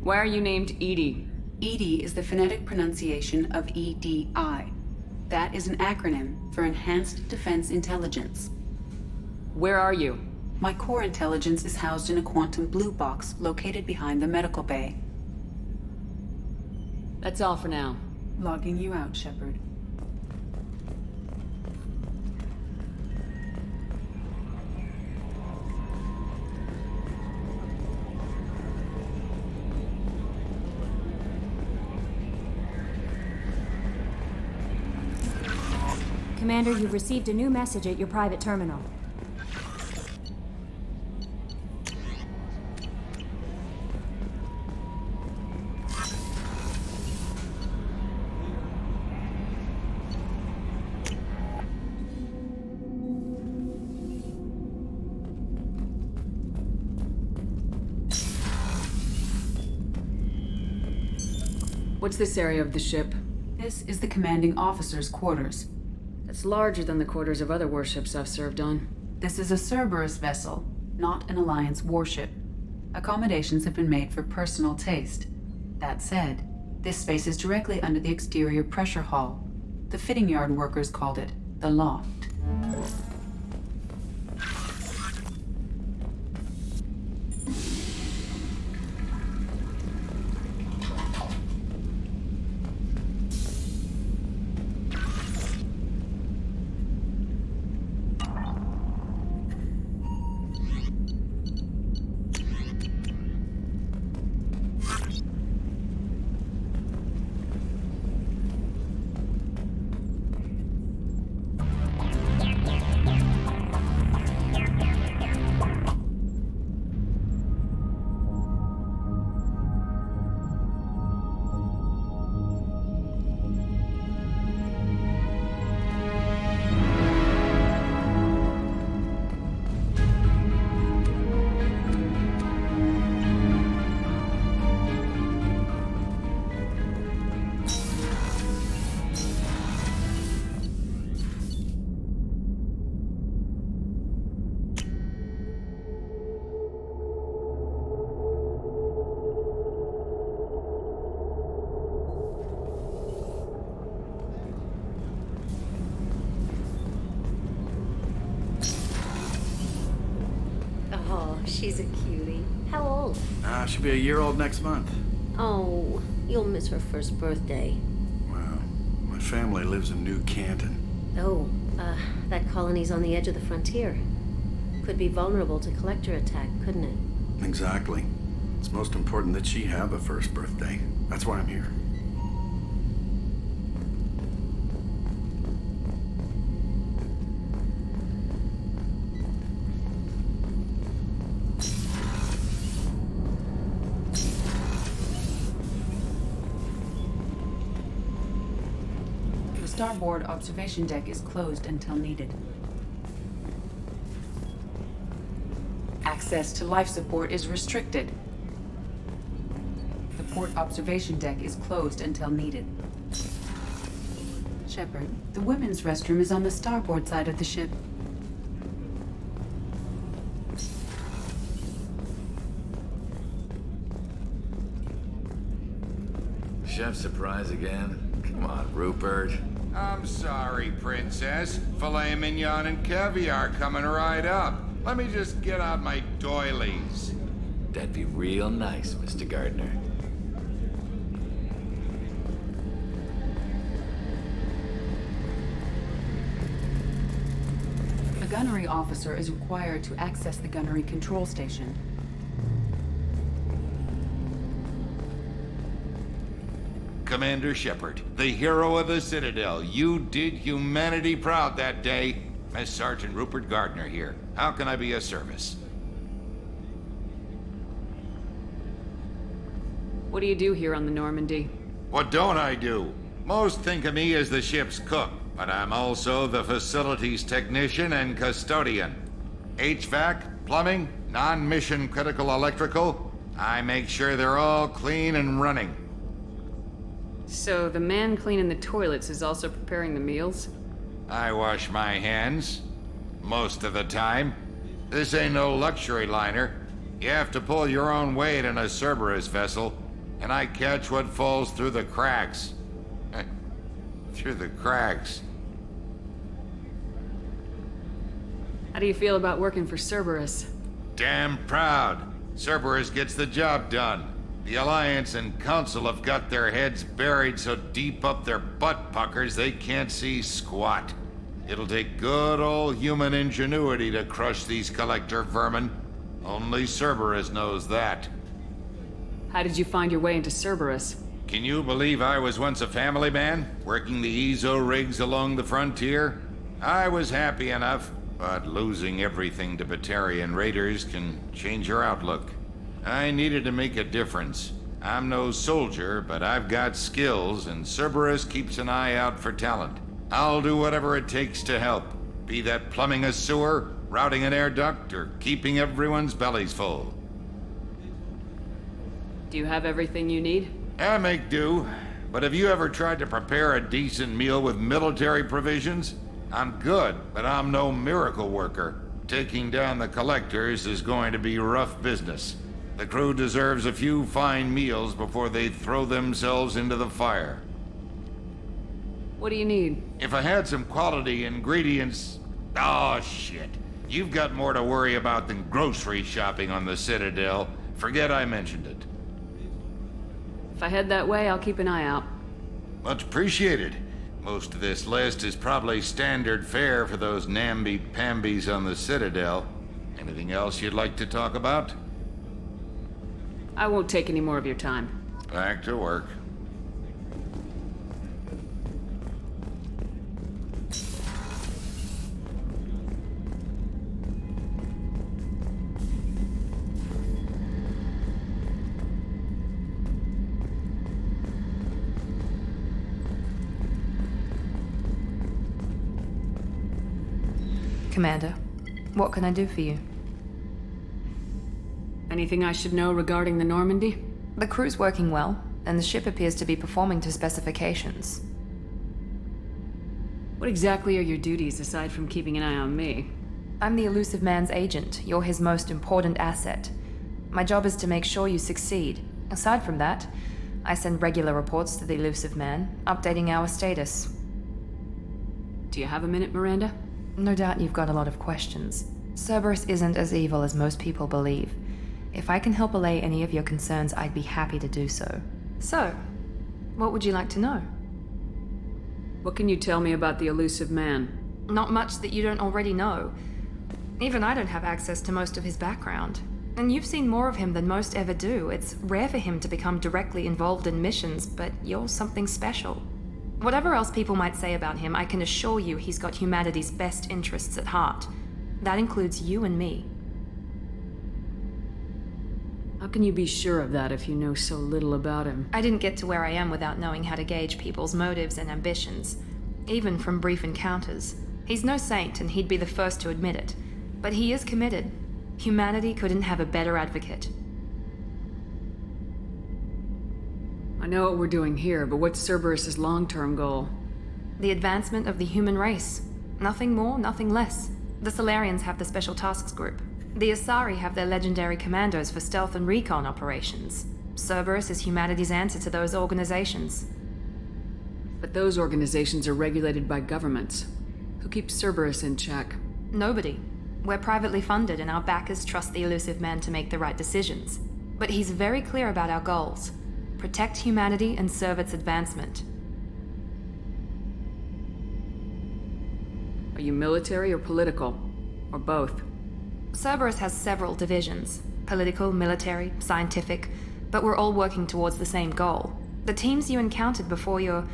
Why are you named Edie? EDI is the phonetic pronunciation of EDI. That is an acronym for Enhanced Defense Intelligence. Where are you? My core intelligence is housed in a quantum blue box located behind the medical bay. That's all for now. Logging you out, Shepard. Commander, you've received a new message at your private terminal. What's this area of the ship? This is the commanding officer's quarters. That's larger than the quarters of other warships I've served on. This is a Cerberus vessel, not an Alliance warship. Accommodations have been made for personal taste. That said, this space is directly under the exterior pressure hull. The fitting yard workers called it the loft. She's a cutie. How old? She'll be a year old next month. Oh, you'll miss her first birthday. Well, my family lives in New Canton. Oh, that colony's on the edge of the frontier. Could be vulnerable to collector attack, couldn't it? Exactly. It's most important that she have a first birthday. That's why I'm here. The starboard observation deck is closed until needed. Access to life support is restricted. The port observation deck is closed until needed. Shepard, the women's restroom is on the starboard side of the ship. Chef surprise again? Come on, Rupert. I'm sorry, Princess. Filet mignon and caviar coming right up. Let me just get out my doilies. That'd be real nice, Mr. Gardner. A gunnery officer is required to access the gunnery control station. Commander Shepard, the hero of the Citadel. You did humanity proud that day. Miss Sergeant Rupert Gardner here. How can I be of service? What do you do here on the Normandy? What don't I do? Most think of me as the ship's cook, but I'm also the facilities technician and custodian. HVAC, plumbing, non-mission critical electrical. I make sure they're all clean and running. So the man cleaning the toilets is also preparing the meals? I wash my hands. Most of the time. This ain't no luxury liner. You have to pull your own weight in a Cerberus vessel, and I catch what falls through the cracks. Through the cracks. How do you feel about working for Cerberus? Damn proud. Cerberus gets the job done. The Alliance and Council have got their heads buried so deep up their butt puckers they can't see squat. It'll take good old human ingenuity to crush these collector vermin. Only Cerberus knows that. How did you find your way into Cerberus? Can you believe I was once a family man, working the EZO rigs along the frontier? I was happy enough, but losing everything to Batarian raiders can change your outlook. I needed to make a difference. I'm no soldier, but I've got skills, and Cerberus keeps an eye out for talent. I'll do whatever it takes to help, be that plumbing a sewer, routing an air duct, or keeping everyone's bellies full. Do you have everything you need? I make do, but have you ever tried to prepare a decent meal with military provisions? I'm good, but I'm no miracle worker. Taking down the collectors is going to be rough business. The crew deserves a few fine meals before they throw themselves into the fire. What do you need? If I had some quality ingredients... Oh, shit. You've got more to worry about than grocery shopping on the Citadel. Forget I mentioned it. If I head that way, I'll keep an eye out. Much appreciated. Most of this list is probably standard fare for those namby-pambies on the Citadel. Anything else you'd like to talk about? I won't take any more of your time. Back to work. Commander, what can I do for you? Anything I should know regarding the Normandy? The crew's working well, and the ship appears to be performing to specifications. What exactly are your duties aside from keeping an eye on me? I'm the elusive man's agent. You're his most important asset. My job is to make sure you succeed. Aside from that, I send regular reports to the elusive man, updating our status. Do you have a minute, Miranda? No doubt you've got a lot of questions. Cerberus isn't as evil as most people believe. If I can help allay any of your concerns, I'd be happy to do so. So, what would you like to know? What can you tell me about the elusive man? Not much that you don't already know. Even I don't have access to most of his background. And you've seen more of him than most ever do. It's rare for him to become directly involved in missions, but you're something special. Whatever else people might say about him, I can assure you he's got humanity's best interests at heart. That includes you and me. How can you be sure of that if you know so little about him? I didn't get to where I am without knowing how to gauge people's motives and ambitions, even from brief encounters. He's no saint, and he'd be the first to admit it. But he is committed. Humanity couldn't have a better advocate. I know what we're doing here, but what's Cerberus' long-term goal? The advancement of the human race. Nothing more, nothing less. The Solarians have the Special Tasks Group. The Asari have their legendary commandos for stealth and recon operations. Cerberus is humanity's answer to those organizations. But those organizations are regulated by governments. Who keeps Cerberus in check? Nobody. We're privately funded, and our backers trust the elusive man to make the right decisions. But he's very clear about our goals. Protect humanity and serve its advancement. Are you military or political? Or both? Cerberus has several divisions. Political, military, scientific, but we're all working towards the same goal. The teams you encountered before your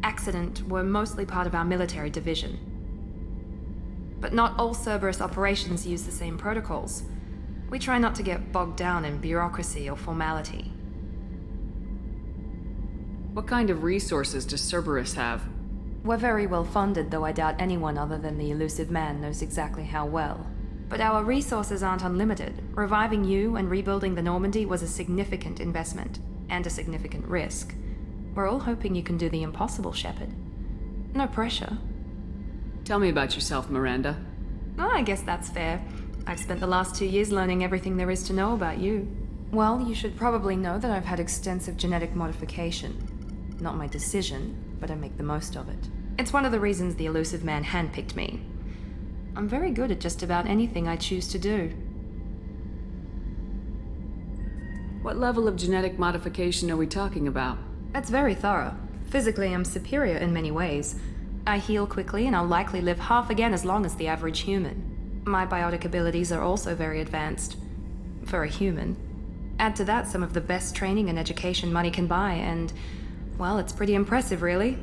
accident were mostly part of our military division. But not all Cerberus operations use the same protocols. We try not to get bogged down in bureaucracy or formality. What kind of resources does Cerberus have? We're very well funded, though I doubt anyone other than the elusive man knows exactly how well. But our resources aren't unlimited. Reviving you and rebuilding the Normandy was a significant investment, and a significant risk. We're all hoping you can do the impossible, Shepard. No pressure. Tell me about yourself, Miranda. Oh, I guess that's fair. I've spent the last 2 years learning everything there is to know about you. Well, you should probably know that I've had extensive genetic modification. Not my decision, but I make the most of it. It's one of the reasons the elusive man handpicked me. I'm very good at just about anything I choose to do. What level of genetic modification are we talking about? That's very thorough. Physically, I'm superior in many ways. I heal quickly, and I'll likely live half again as long as the average human. My biotic abilities are also very advanced. For a human. Add to that some of the best training and education money can buy, and, well, it's pretty impressive, really.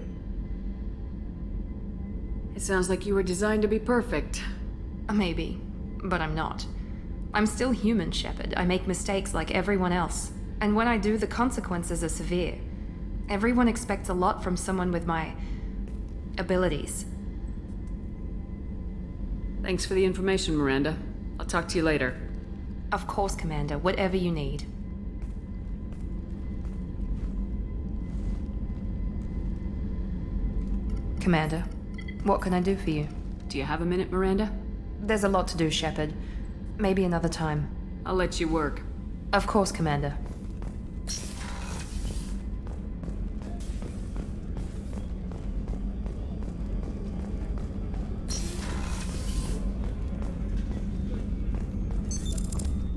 It sounds like you were designed to be perfect. Maybe, but I'm not. I'm still human, Shepard. I make mistakes like everyone else. And when I do, the consequences are severe. Everyone expects a lot from someone with my abilities. Thanks for the information, Miranda. I'll talk to you later. Of course, Commander. Whatever you need. Commander, what can I do for you? Do you have a minute, Miranda? There's a lot to do, Shepard. Maybe another time. I'll let you work. Of course, Commander.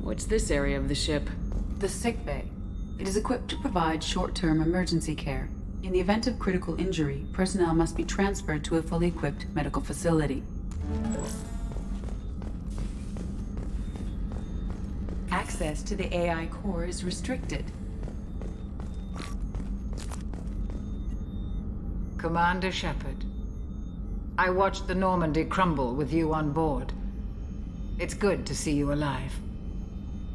What's this area of the ship? The sick bay. It is equipped to provide short-term emergency care. In the event of critical injury, personnel must be transferred to a fully equipped medical facility. Access to the AI core is restricted. Commander Shepard, I watched the Normandy crumble with you on board. It's good to see you alive.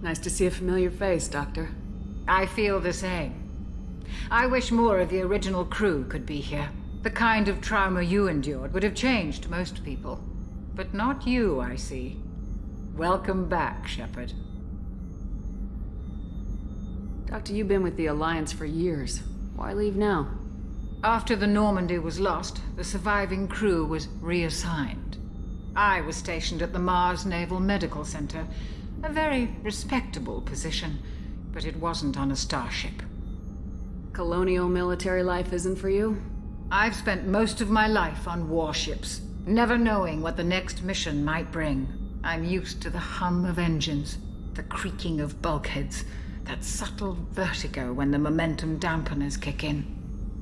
Nice to see a familiar face, Doctor. I feel the same. I wish more of the original crew could be here. The kind of trauma you endured would have changed most people. But not you, I see. Welcome back, Shepard. Doctor, you've been with the Alliance for years. Why leave now? After the Normandy was lost, the surviving crew was reassigned. I was stationed at the Mars Naval Medical Center, a very respectable position, but it wasn't on a starship. Colonial military life isn't for you? I've spent most of my life on warships, never knowing what the next mission might bring. I'm used to the hum of engines, the creaking of bulkheads, that subtle vertigo when the momentum dampeners kick in.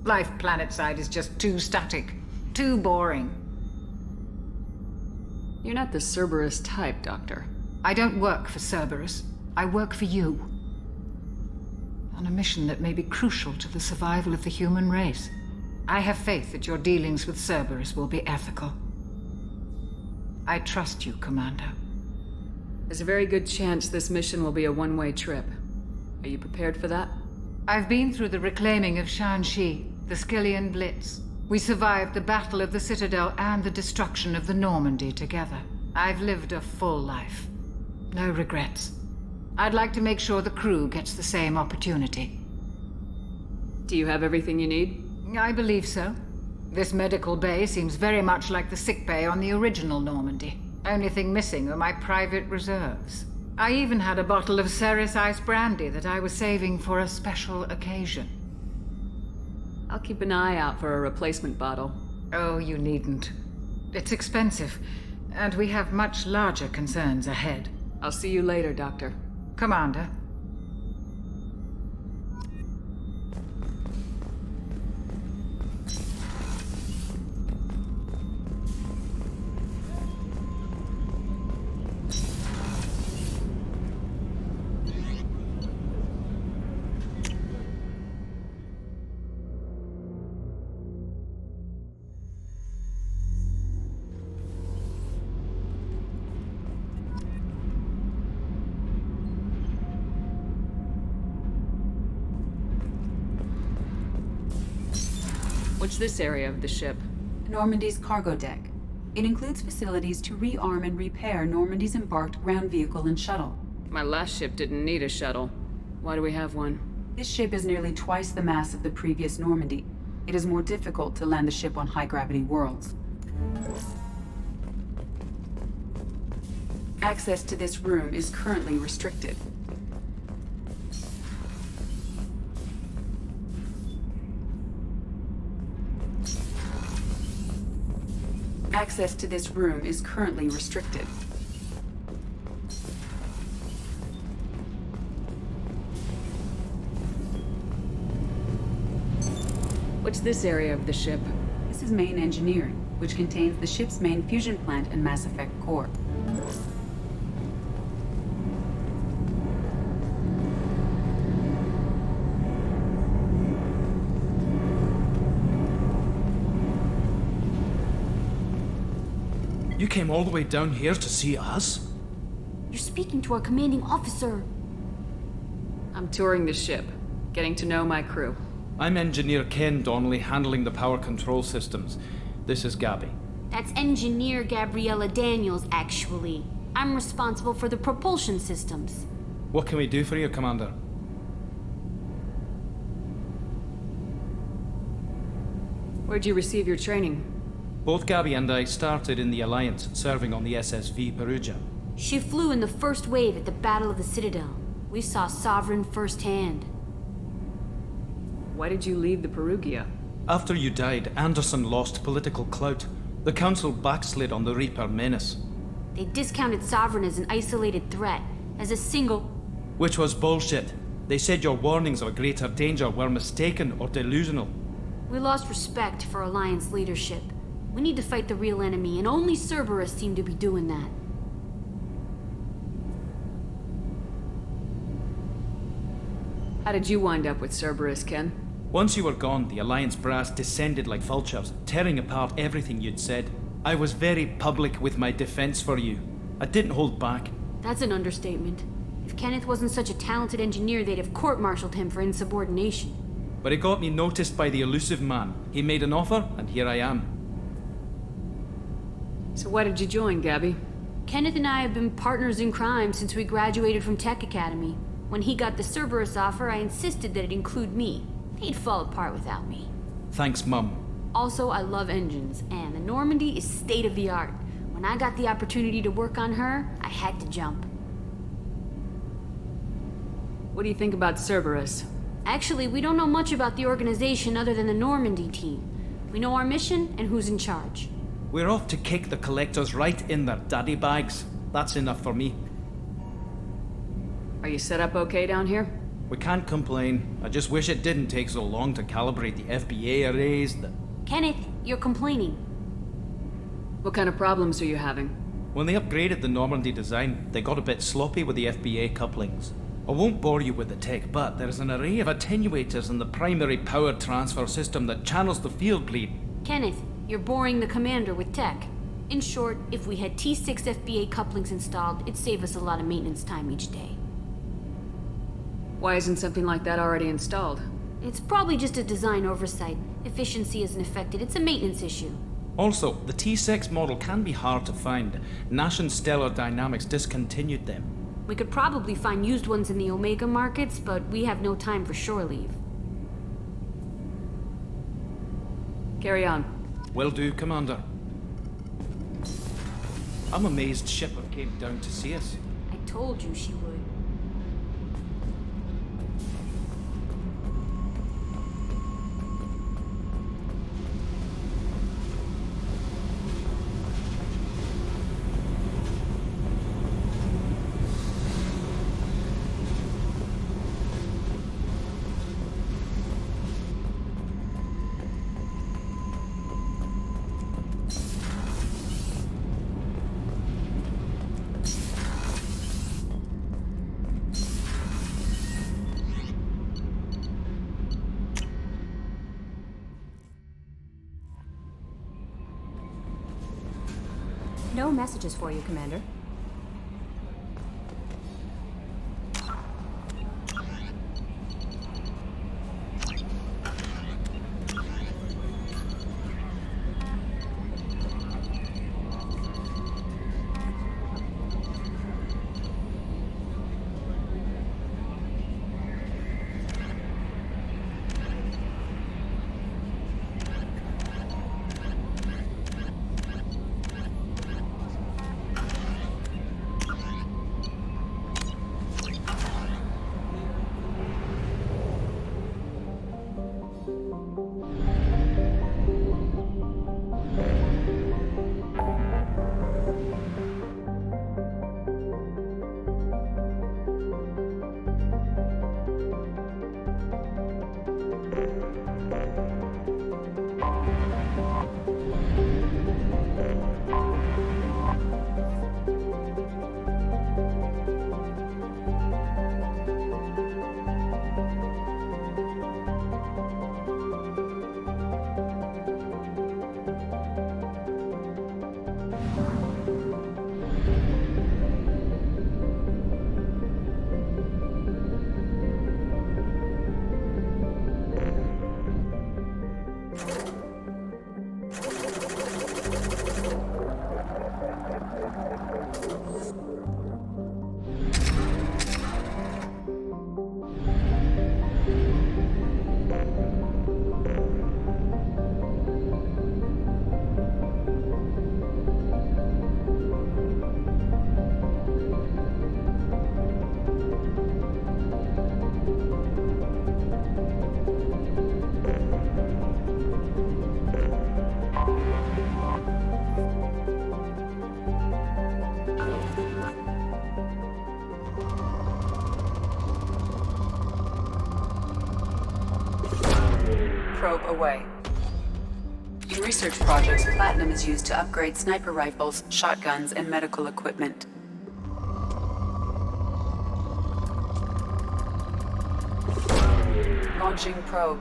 Life planetside is just too static, too boring. You're not the Cerberus type, Doctor. I don't work for Cerberus. I work for you. On a mission that may be crucial to the survival of the human race. I have faith that your dealings with Cerberus will be ethical. I trust you, Commander. There's a very good chance this mission will be a one-way trip. Are you prepared for that? I've been through the reclaiming of Shanxi, the Skillian Blitz. We survived the Battle of the Citadel and the destruction of the Normandy together. I've lived a full life. No regrets. I'd like to make sure the crew gets the same opportunity. Do you have everything you need? I believe so. This medical bay seems very much like the sick bay on the original Normandy. Only thing missing were my private reserves. I even had a bottle of Ceres Ice brandy that I was saving for a special occasion. I'll keep an eye out for a replacement bottle. Oh, you needn't. It's expensive, and we have much larger concerns ahead. I'll see you later, Doctor. Commander. What's this area of the ship? Normandy's cargo deck. It includes facilities to rearm and repair Normandy's embarked ground vehicle and shuttle. My last ship didn't need a shuttle. Why do we have one? This ship is nearly twice the mass of the previous Normandy. It is more difficult to land the ship on high-gravity worlds. Access to this room is currently restricted. Access to this room is currently restricted. What's this area of the ship? This is main engineering, which contains the ship's main fusion plant and Mass Effect core. You came all the way down here to see us? You're speaking to our commanding officer. I'm touring the ship, getting to know my crew. I'm Engineer Ken Donnelly, handling the power control systems. This is Gabby. That's Engineer Gabriella Daniels, actually. I'm responsible for the propulsion systems. What can we do for you, Commander? Where'd you receive your training? Both Gabby and I started in the Alliance, serving on the SSV Perugia. She flew in the first wave at the Battle of the Citadel. We saw Sovereign firsthand. Why did you leave the Perugia? After you died, Anderson lost political clout. The Council backslid on the Reaper menace. They discounted Sovereign as an isolated threat, as a single... Which was bullshit. They said your warnings of a greater danger were mistaken or delusional. We lost respect for Alliance leadership. We need to fight the real enemy, and only Cerberus seemed to be doing that. How did you wind up with Cerberus, Ken? Once you were gone, the Alliance brass descended like vultures, tearing apart everything you'd said. I was very public with my defense for you. I didn't hold back. That's an understatement. If Kenneth wasn't such a talented engineer, they'd have court-martialed him for insubordination. But it got me noticed by the elusive man. He made an offer, and here I am. So why did you join, Gabby? Kenneth and I have been partners in crime since we graduated from Tech Academy. When he got the Cerberus offer, I insisted that it include me. He'd fall apart without me. Thanks, Mum. Also, I love engines, and the Normandy is state-of-the-art. When I got the opportunity to work on her, I had to jump. What do you think about Cerberus? Actually, we don't know much about the organization other than the Normandy team. We know our mission and who's in charge. We're off to kick the collectors right in their daddy bags. That's enough for me. Are you set up okay down here? We can't complain. I just wish it didn't take so long to calibrate the FBA arrays. Kenneth, you're complaining. What kind of problems are you having? When they upgraded the Normandy design, they got a bit sloppy with the FBA couplings. I won't bore you with the tech, but there's an array of attenuators in the primary power transfer system that channels the field bleed. Kenneth, you're boring the commander with tech. In short, if we had T6 FBA couplings installed, it'd save us a lot of maintenance time each day. Why isn't something like that already installed? It's probably just a design oversight. Efficiency isn't affected, it's a maintenance issue. Also, the T6 model can be hard to find. Nash and Stellar Dynamics discontinued them. We could probably find used ones in the Omega markets, but we have no time for shore leave. Carry on. Will do, Commander. I'm amazed Shepard came down to see us. I told you she would. No messages for you, Commander. Probe away. In research projects, platinum is used to upgrade sniper rifles, shotguns, and medical equipment. Launching probe.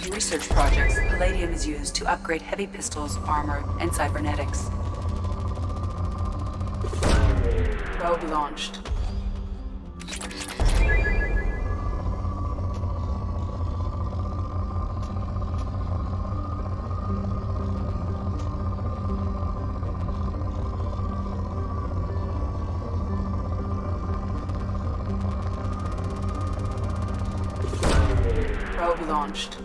In research projects, palladium is used to upgrade heavy pistols, armor, and cybernetics. Probe launched. Probe launched.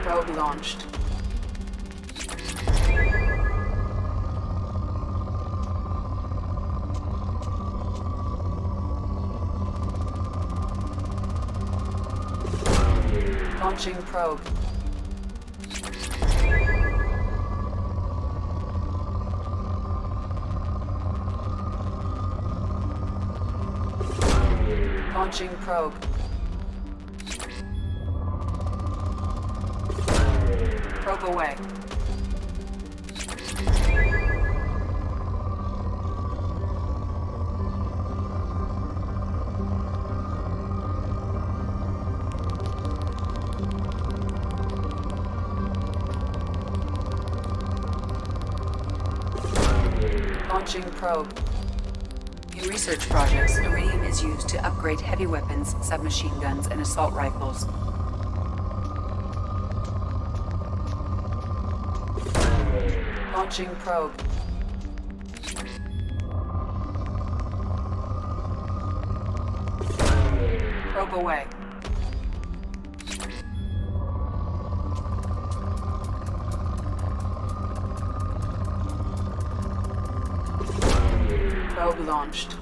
Probe launched. Launching probe. Launching probe. Probe away. Launching probe. In research projects, iridium is used to upgrade heavy weapons, submachine guns, and assault rifles. Launching probe. Probe away. Probe launched.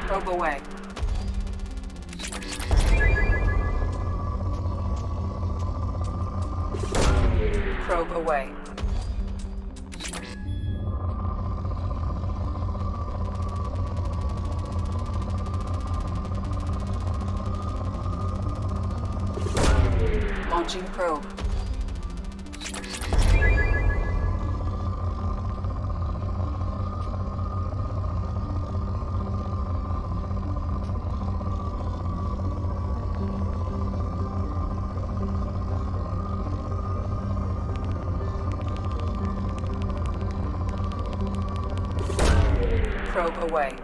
Probe away. Probe away. Launching probe. Probe away.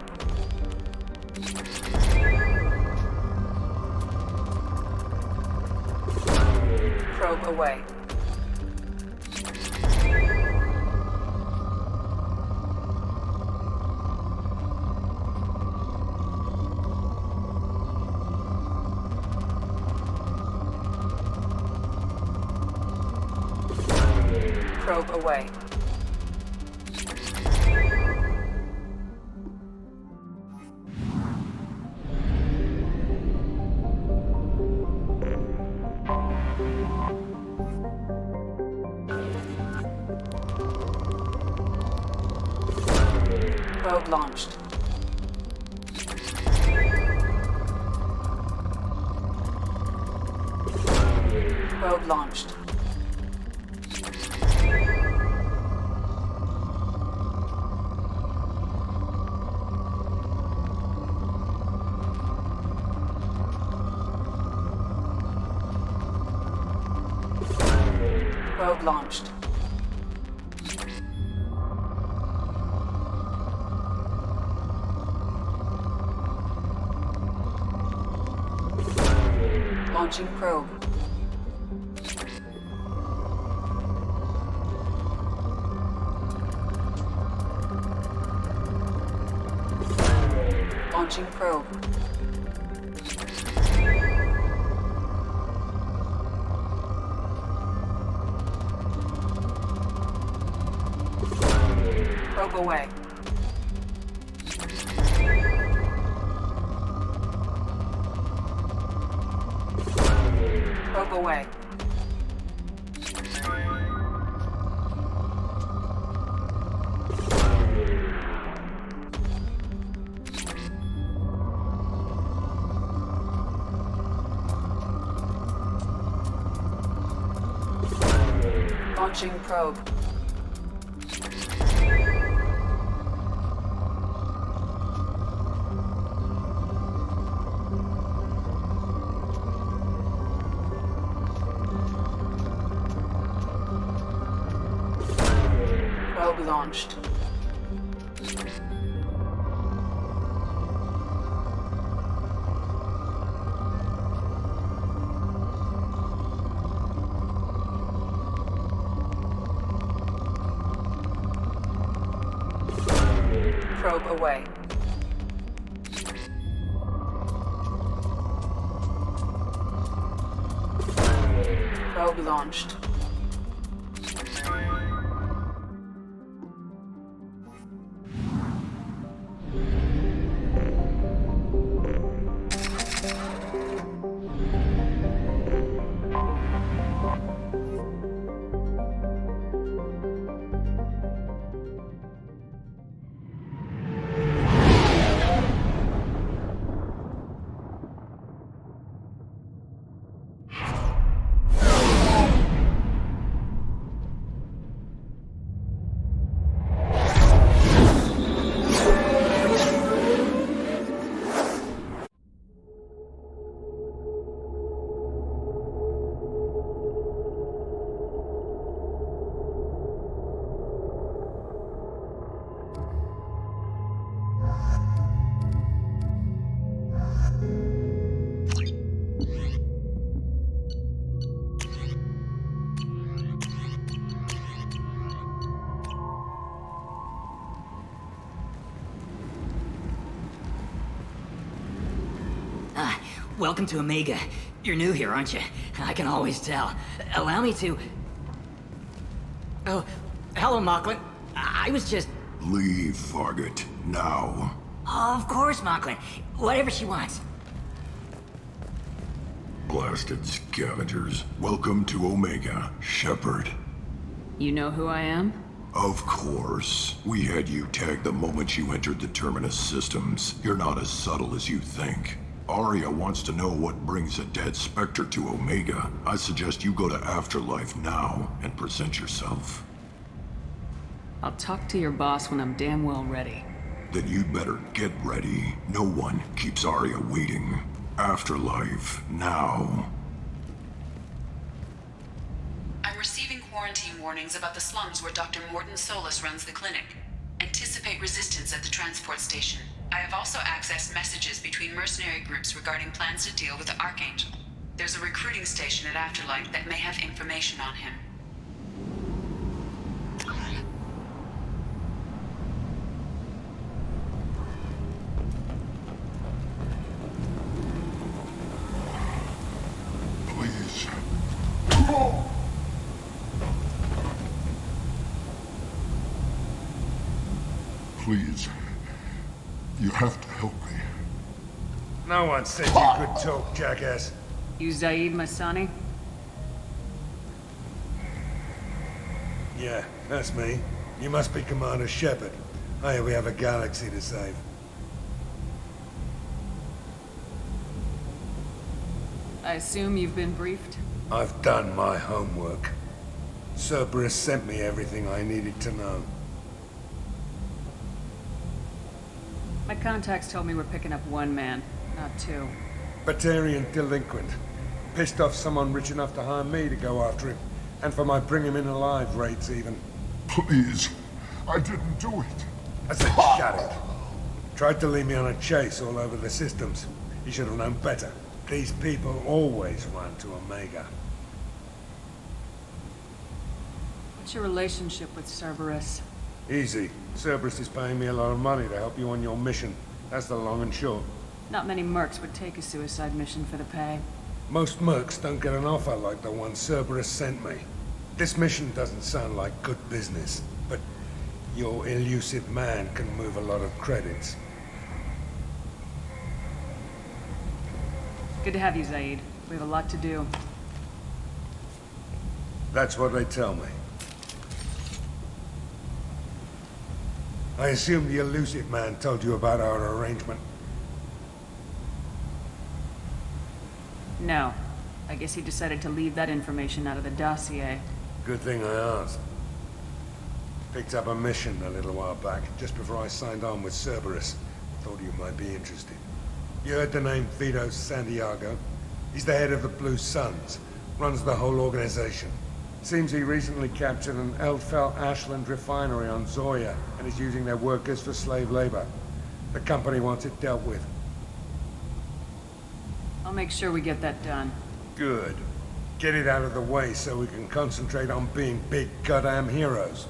Probe away. Probe away. Probe launched. Probe launched. Probe launched. Launching probe. Launching probe. Probe away. Probe away. Launching probe. Probe launched. Probe away. Probe launched. Welcome to Omega. You're new here, aren't you? I can always tell. Allow me to... Oh, hello, Mocklin. I was just... Leave, Fargate. Now. Of course, Mocklin. Whatever she wants. Blasted scavengers. Welcome to Omega, Shepard. You know who I am? Of course. We had you tagged the moment you entered the Terminus systems. You're not as subtle as you think. Arya wants to know what brings a dead Spectre to Omega. I suggest you go to Afterlife now and present yourself. I'll talk to your boss when I'm damn well ready. Then you'd better get ready. No one keeps Arya waiting. Afterlife, now. I'm receiving quarantine warnings about the slums where Dr. Morton Solus runs the clinic. Anticipate resistance at the transport station. I have also accessed messages between mercenary groups regarding plans to deal with the Archangel. There's a recruiting station at Afterlife that may have information on him. Please. Please. You have to help me. No one said you could talk, jackass. You Zaid Masani? Yeah, that's me. You must be Commander Shepard. Hey, we have a galaxy to save. I assume you've been briefed? I've done my homework. Cerberus sent me everything I needed to know. My contacts told me we're picking up one man, not two. Batarian delinquent. Pissed off someone rich enough to hire me to go after him. And for my bring him in alive rates even. Please. I didn't do it. I said shut it. Tried to lead me on a chase all over the systems. He should have known better. These people always run to Omega. What's your relationship with Cerberus? Easy. Cerberus is paying me a lot of money to help you on your mission. That's the long and short. Not many mercs would take a suicide mission for the pay. Most mercs don't get an offer like the one Cerberus sent me. This mission doesn't sound like good business, but your elusive man can move a lot of credits. Good to have you, Zaid. We have a lot to do. That's what they tell me. I assume the elusive man told you about our arrangement. No. I guess he decided to leave that information out of the dossier. Good thing I asked. Picked up a mission a little while back, just before I signed on with Cerberus. Thought you might be interested. You heard the name Vito Santiago? He's the head of the Blue Suns. Runs the whole organization. Seems he recently captured an Eldfell Ashland refinery on Zoya and is using their workers for slave labor. The company wants it dealt with. I'll make sure we get that done. Good. Get it out of the way so we can concentrate on being big goddamn heroes.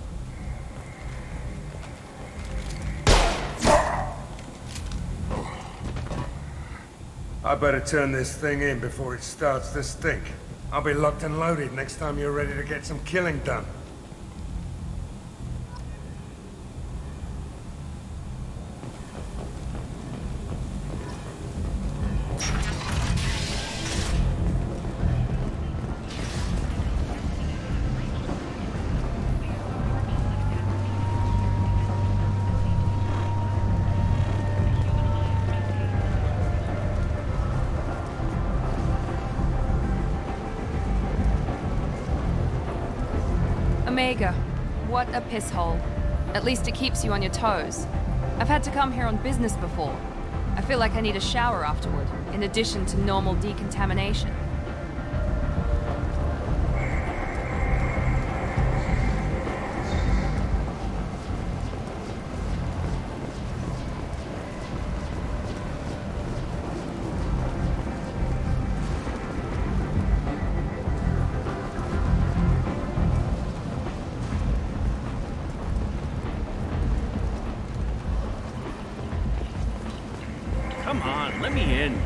I better turn this thing in before it starts to stink. I'll be locked and loaded next time you're ready to get some killing done. Omega. What a piss hole. At least it keeps you on your toes. I've had to come here on business before. I feel like I need a shower afterward, in addition to normal decontamination. Come on, let me in.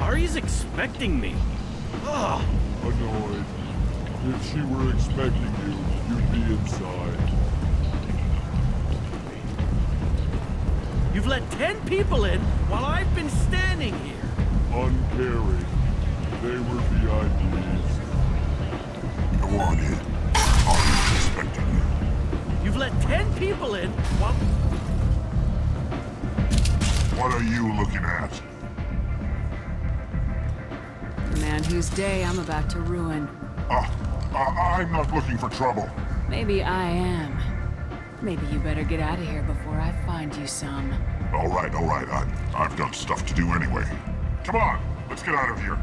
Ari's expecting me. Ugh. Annoyed. If she were expecting you, you'd be inside. You've let 10 people in while I've been standing here. Uncaring. They were VIPs. Go on in. Ari's expecting you. You've let 10 people in while... What are you looking at? The man whose day I'm about to ruin. I'm not looking for trouble. Maybe I am. Maybe you better get out of here before I find you some. All right. I've got stuff to do anyway. Come on, let's get out of here.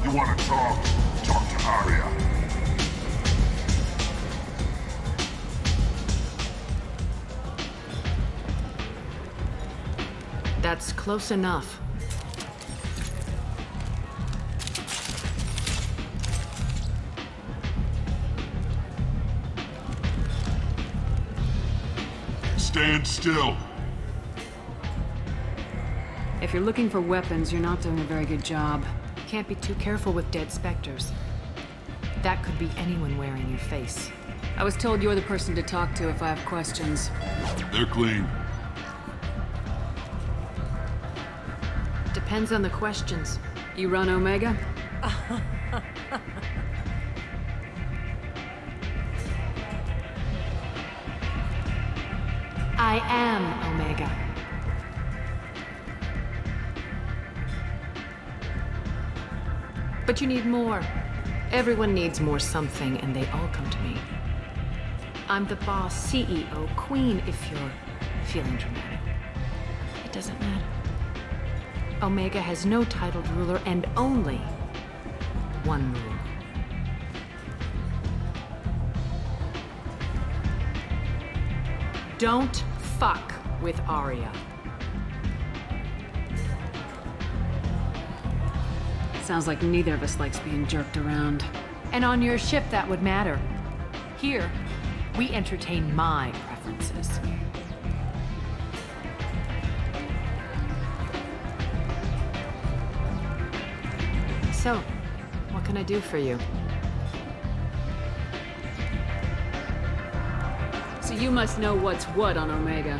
You want to talk? Talk to Aria. That's close enough. Stand still. If you're looking for weapons, you're not doing a very good job. Can't be too careful with dead specters. That could be anyone wearing your face. I was told you're the person to talk to if I have questions. They're clean. Depends on the questions. You run Omega? I am Omega. But you need more. Everyone needs more something, and they all come to me. I'm the boss, CEO, queen, if you're feeling dramatic. It doesn't matter. Omega has no titled ruler and only one rule. Don't fuck with Aria. Sounds like neither of us likes being jerked around. And on your ship, that would matter. Here, we entertain my preferences. So, what can I do for you? So you must know what's what on Omega.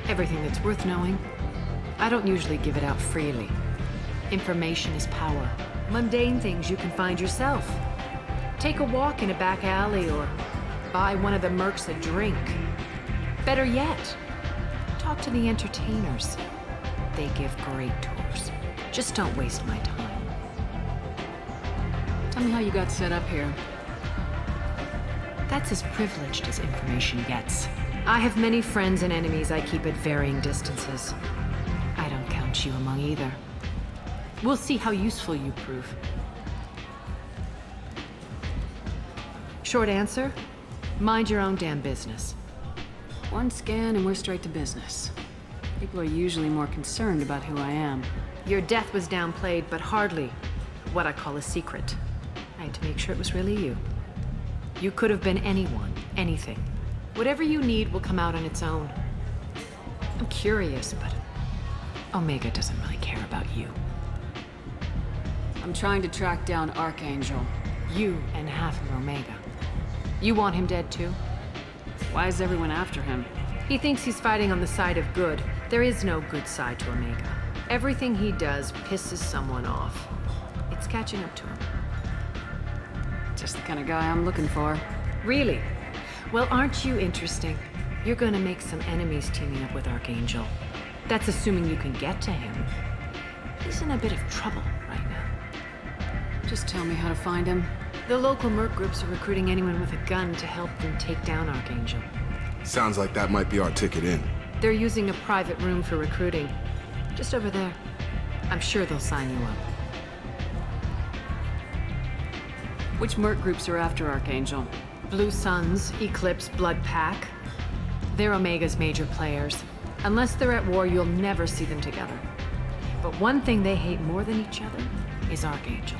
Everything that's worth knowing. I don't usually give it out freely. Information is power. Mundane things you can find yourself. Take a walk in a back alley or buy one of the mercs a drink. Better yet, talk to the entertainers. They give great tours. Just don't waste my time. Tell me how you got set up here. That's as privileged as information gets. I have many friends and enemies I keep at varying distances. I don't count you among either. We'll see how useful you prove. Short answer? Mind your own damn business. One scan and we're straight to business. People are usually more concerned about who I am. Your death was downplayed, but hardly what I call a secret. I had to make sure it was really you. You could have been anyone, anything. Whatever you need will come out on its own. I'm curious, but Omega doesn't really care about you. I'm trying to track down Archangel. You and half of Omega. You want him dead too? Why is everyone after him? He thinks he's fighting on the side of good. There is no good side to Omega. Everything he does pisses someone off. It's catching up to him. Just the kind of guy I'm looking for. Really? Well, aren't you interesting? You're gonna make some enemies teaming up with Archangel. That's assuming you can get to him. He's in a bit of trouble right now. Just tell me how to find him. The local merc groups are recruiting anyone with a gun to help them take down Archangel. Sounds like that might be our ticket in. They're using a private room for recruiting. Just over there. I'm sure they'll sign you up. Which merc groups are after Archangel? Blue Suns, Eclipse, Blood Pack. They're Omega's major players. Unless they're at war, you'll never see them together. But one thing they hate more than each other is Archangel.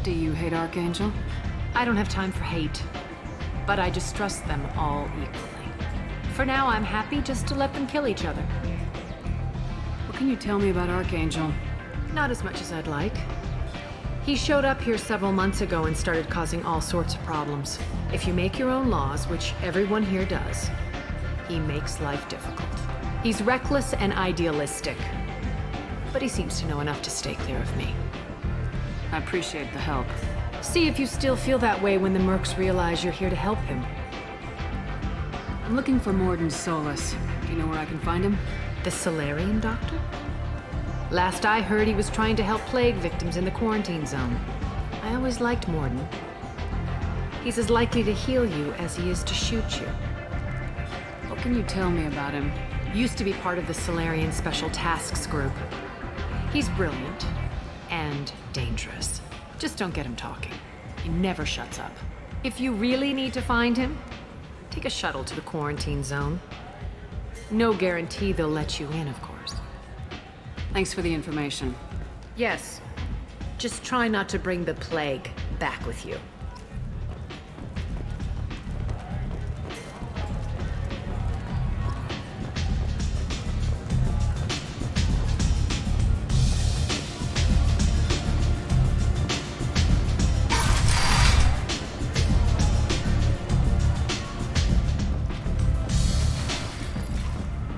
Do you hate Archangel? I don't have time for hate. But I distrust them all equally. For now, I'm happy just to let them kill each other. What can you tell me about Archangel? Not as much as I'd like. He showed up here several months ago and started causing all sorts of problems. If you make your own laws, which everyone here does, he makes life difficult. He's reckless and idealistic. But he seems to know enough to stay clear of me. I appreciate the help. See if you still feel that way when the mercs realize you're here to help him. I'm looking for Morden Solus. Do you know where I can find him? The Solarian doctor? Last I heard, he was trying to help plague victims in the quarantine zone. I always liked Morden. He's as likely to heal you as he is to shoot you. What can you tell me about him? Used to be part of the Solarian Special Tasks Group. He's brilliant and dangerous. Just don't get him talking. He never shuts up. If you really need to find him, take a shuttle to the quarantine zone. No guarantee they'll let you in, of course. Thanks for the information. Yes. Just try not to bring the plague back with you.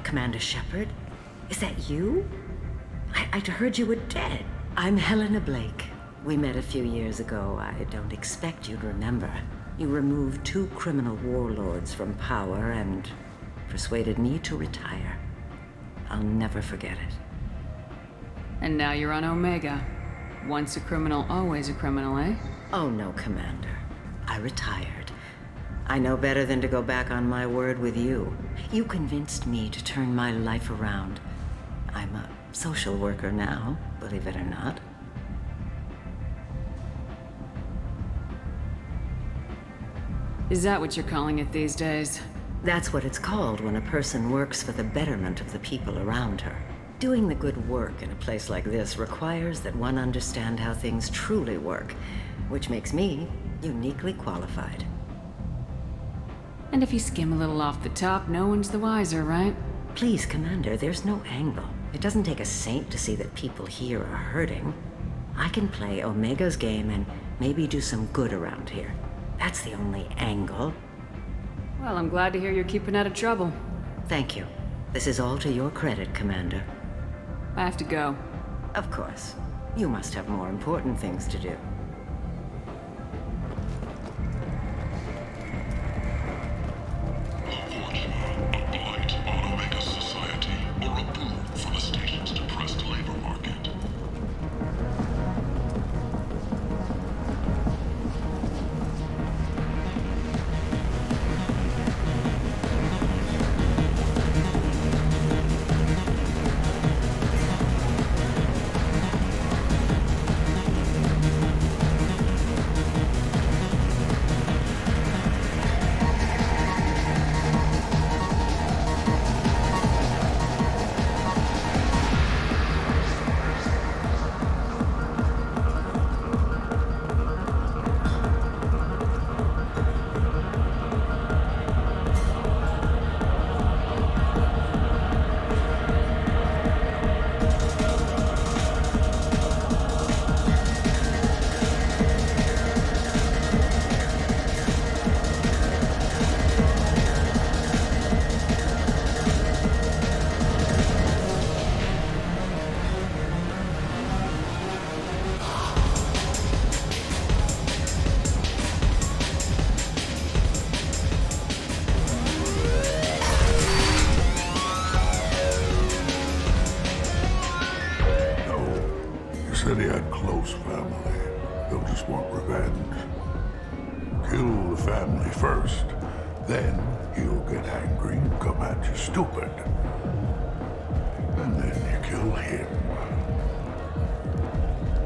Commander Shepard? Is that you? I'd heard you were dead. I'm Helena Blake. We met a few years ago. I don't expect you'd remember. You removed 2 criminal warlords from power and persuaded me to retire. I'll never forget it. And now you're on Omega. Once a criminal, always a criminal, eh? Oh no, Commander. I retired. I know better than to go back on my word with you. You convinced me to turn my life around. I'm a social worker now, believe it or not. Is that what you're calling it these days? That's what it's called when a person works for the betterment of the people around her. Doing the good work in a place like this requires that one understand how things truly work, which makes me uniquely qualified. And if you skim a little off the top, no one's the wiser, right? Please, Commander, there's no angle. It doesn't take a saint to see that people here are hurting. I can play Omega's game and maybe do some good around here. That's the only angle. Well, I'm glad to hear you're keeping out of trouble. Thank you. This is all to your credit, Commander. I have to go. Of course. You must have more important things to do. said he had close family. They'll just want revenge. Kill the family first. Then he'll get angry and come at you stupid. And then you kill him.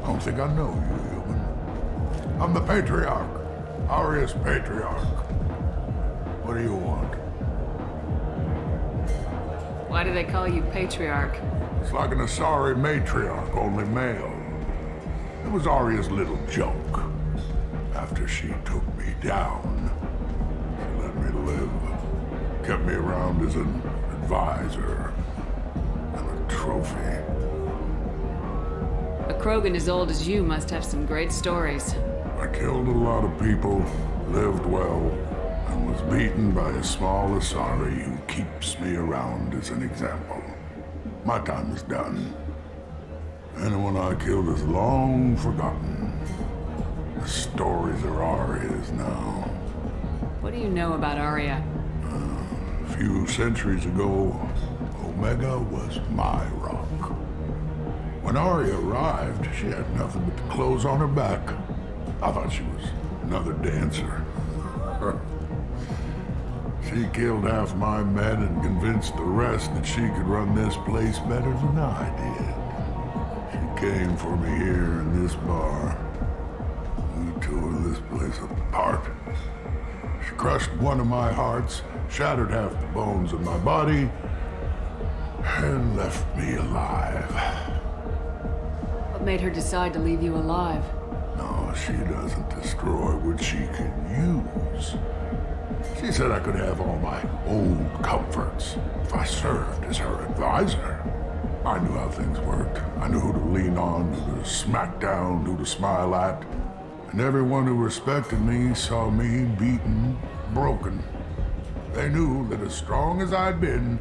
I don't think I know you, human. I'm the Patriarch. Arius Patriarch. What do you want? Why do they call you Patriarch? It's like an Asari matriarch, only male. It was Arya's little joke. After she took me down, she let me live. Kept me around as an advisor and a trophy. A Krogan as old as you must have some great stories. I killed a lot of people, lived well, and was beaten by a small Asari who keeps me around as an example. My time is done. Anyone I killed is long forgotten. The stories are Arya's now. What do you know about Arya? A few centuries ago, Omega was my rock. When Arya arrived, she had nothing but the clothes on her back. I thought she was another dancer. She killed half my men and convinced the rest that she could run this place better than I did. She came for me here in this bar. We tore this place apart. She crushed one of my hearts, shattered half the bones in my body, and left me alive. What made her decide to leave you alive? No, she doesn't destroy what she can use. She said I could have all my old comforts if I served as her advisor. I knew how things worked. I knew who to lean on, who to smack down, who to smile at. And everyone who respected me saw me beaten, broken. They knew that as strong as I'd been,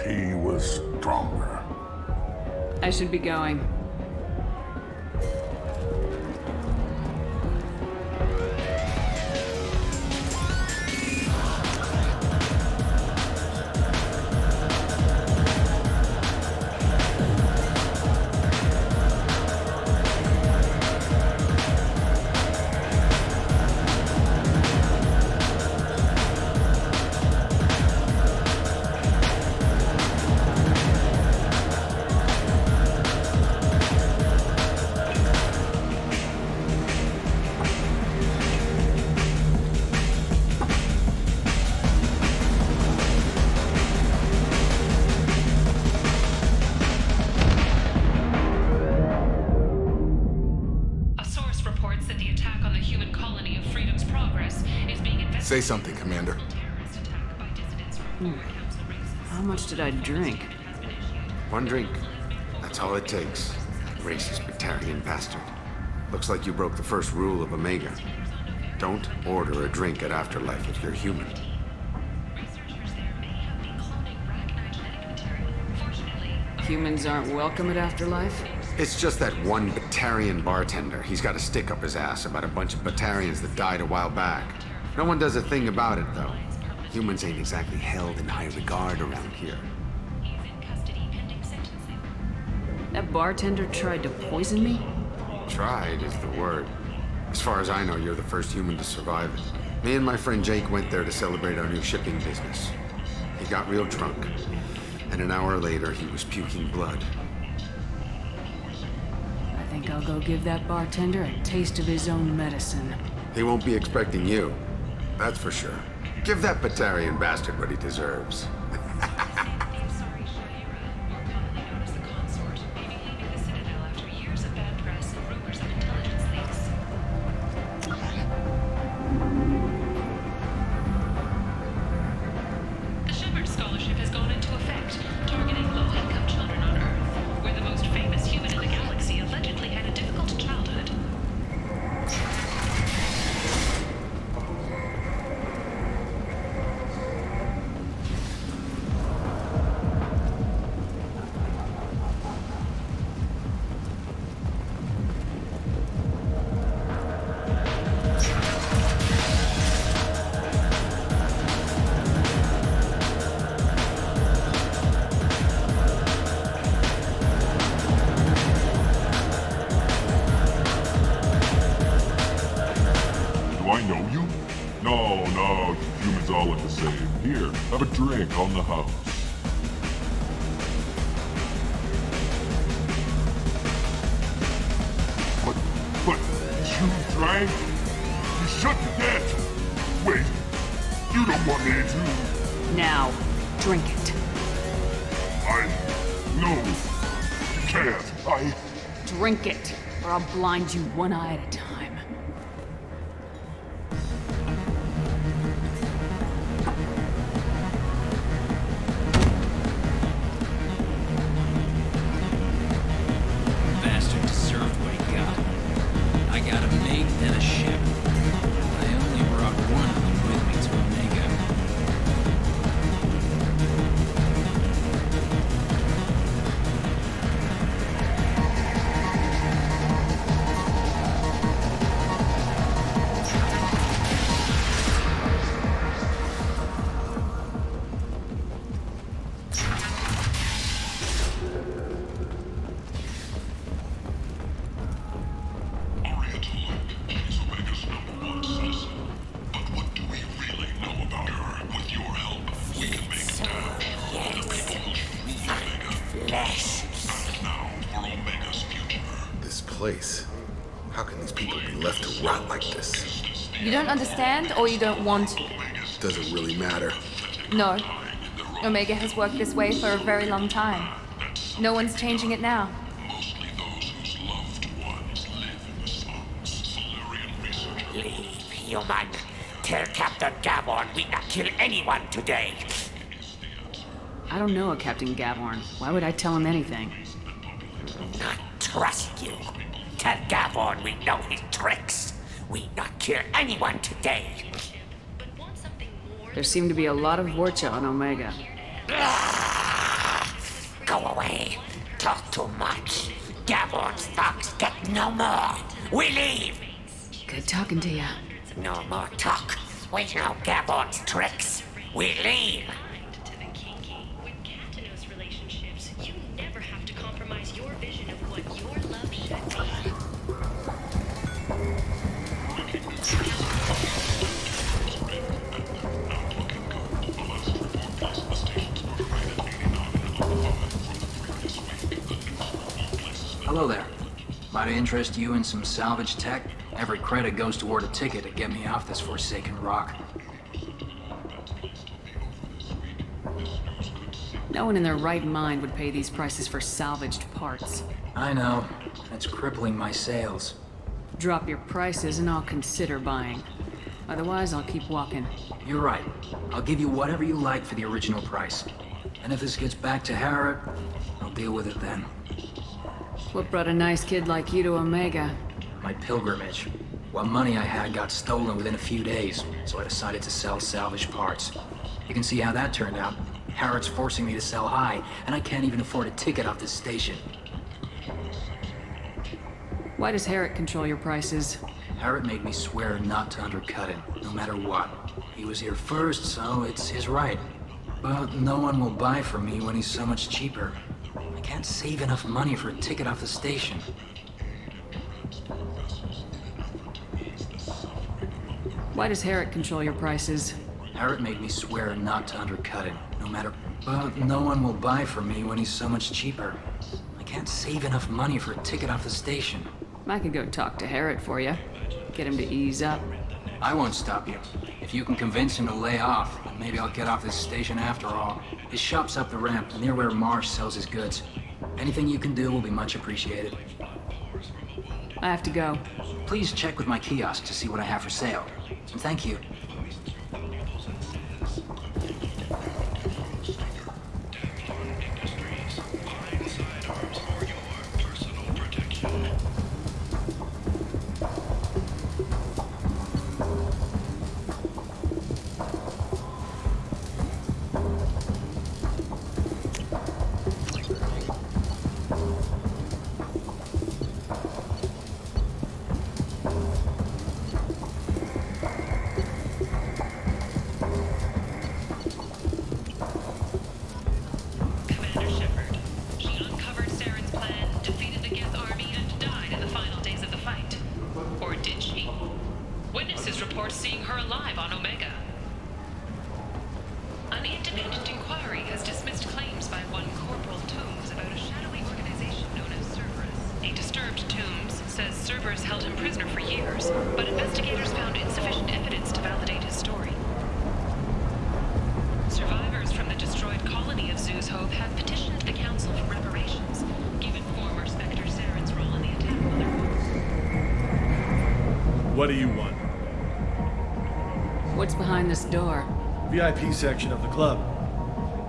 she was stronger. I should be going. Say something, Commander. How much did I drink? One drink. That's all it takes. That racist Batarian bastard. Looks like you broke the first rule of Omega. Don't order a drink at Afterlife if you're human. Humans aren't welcome at Afterlife? It's just that one Batarian bartender. He's got a stick up his ass about a bunch of Batarians that died a while back. No one does a thing about it, though. Humans ain't exactly held in high regard around here. That bartender tried to poison me? Tried is the word. As far as I know, you're the first human to survive it. Me and my friend Jake went there to celebrate our new shipping business. He got real drunk, and an hour later, he was puking blood. I think I'll go give that bartender a taste of his own medicine. He won't be expecting you. That's for sure. Give that Batarian bastard what he deserves. The Shepard Scholarship has gone into effect, targeting low-income children on Earth, where the most famous human in the galaxy allegedly had a difficult childhood. check on the house. But you drank? You shut the gas. Wait, you don't want me to... Now, drink it. No, you can't. Drink it, or I'll blind you one eye at a time. Bastard deserved what he got. I got a mate and a ship. I only brought one of them with me to Omega. This place. How can these people be left to rot like this? You don't understand, or you don't want to? Doesn't really matter. No. Omega has worked this way for a very long time. No one's changing it now. Leave, human. Tell Captain Gavorn we not kill anyone today. I don't know a Captain Gavorn. Why would I tell him anything? Not trust you. Tell Gavorn we know his tricks. We not kill anyone today. There seem to be a lot of Vorcha on Omega. Go away. Talk too much. Gavorn's thugs get no more. We leave. Good talking to you. No more talk. We know Gavorn's tricks. We leave. Hello there. Might I interest you in some salvage tech? Every credit goes toward a ticket to get me off this forsaken rock. No one in their right mind would pay these prices for salvaged parts. I know. It's crippling my sales. Drop your prices and I'll consider buying. Otherwise, I'll keep walking. You're right. I'll give you whatever you like for the original price. And if this gets back to Harrod, I'll deal with it then. What brought a nice kid like you to Omega? My pilgrimage. What money I had got stolen within a few days, so I decided to sell salvage parts. You can see how that turned out. Harrod's forcing me to sell high, and I can't even afford a ticket off this station. Why does Harrod control your prices? Harrod made me swear not to undercut it, no matter what. He was here first, so it's his right. But no one will buy from me when he's so much cheaper. I can't save enough money for a ticket off the station. Why does Harrod control your prices? Harrod made me swear not to undercut it, no matter... But no one will buy from me when he's so much cheaper. I can't save enough money for a ticket off the station. I could go talk to Harrod for you. Get him to ease up. I won't stop you. If you can convince him to lay off, then maybe I'll get off this station after all. His shop's up the ramp, near where Marsh sells his goods. Anything you can do will be much appreciated. I have to go. Please check with my kiosk to see what I have for sale. And thank you. held him prisoner for years, but investigators found insufficient evidence to validate his story. Survivors from the destroyed colony of Zoo's Hope have petitioned the Council for reparations, given former Spectre Saren's role in the attack on their homes. What do you want? What's behind this door? VIP section of the club.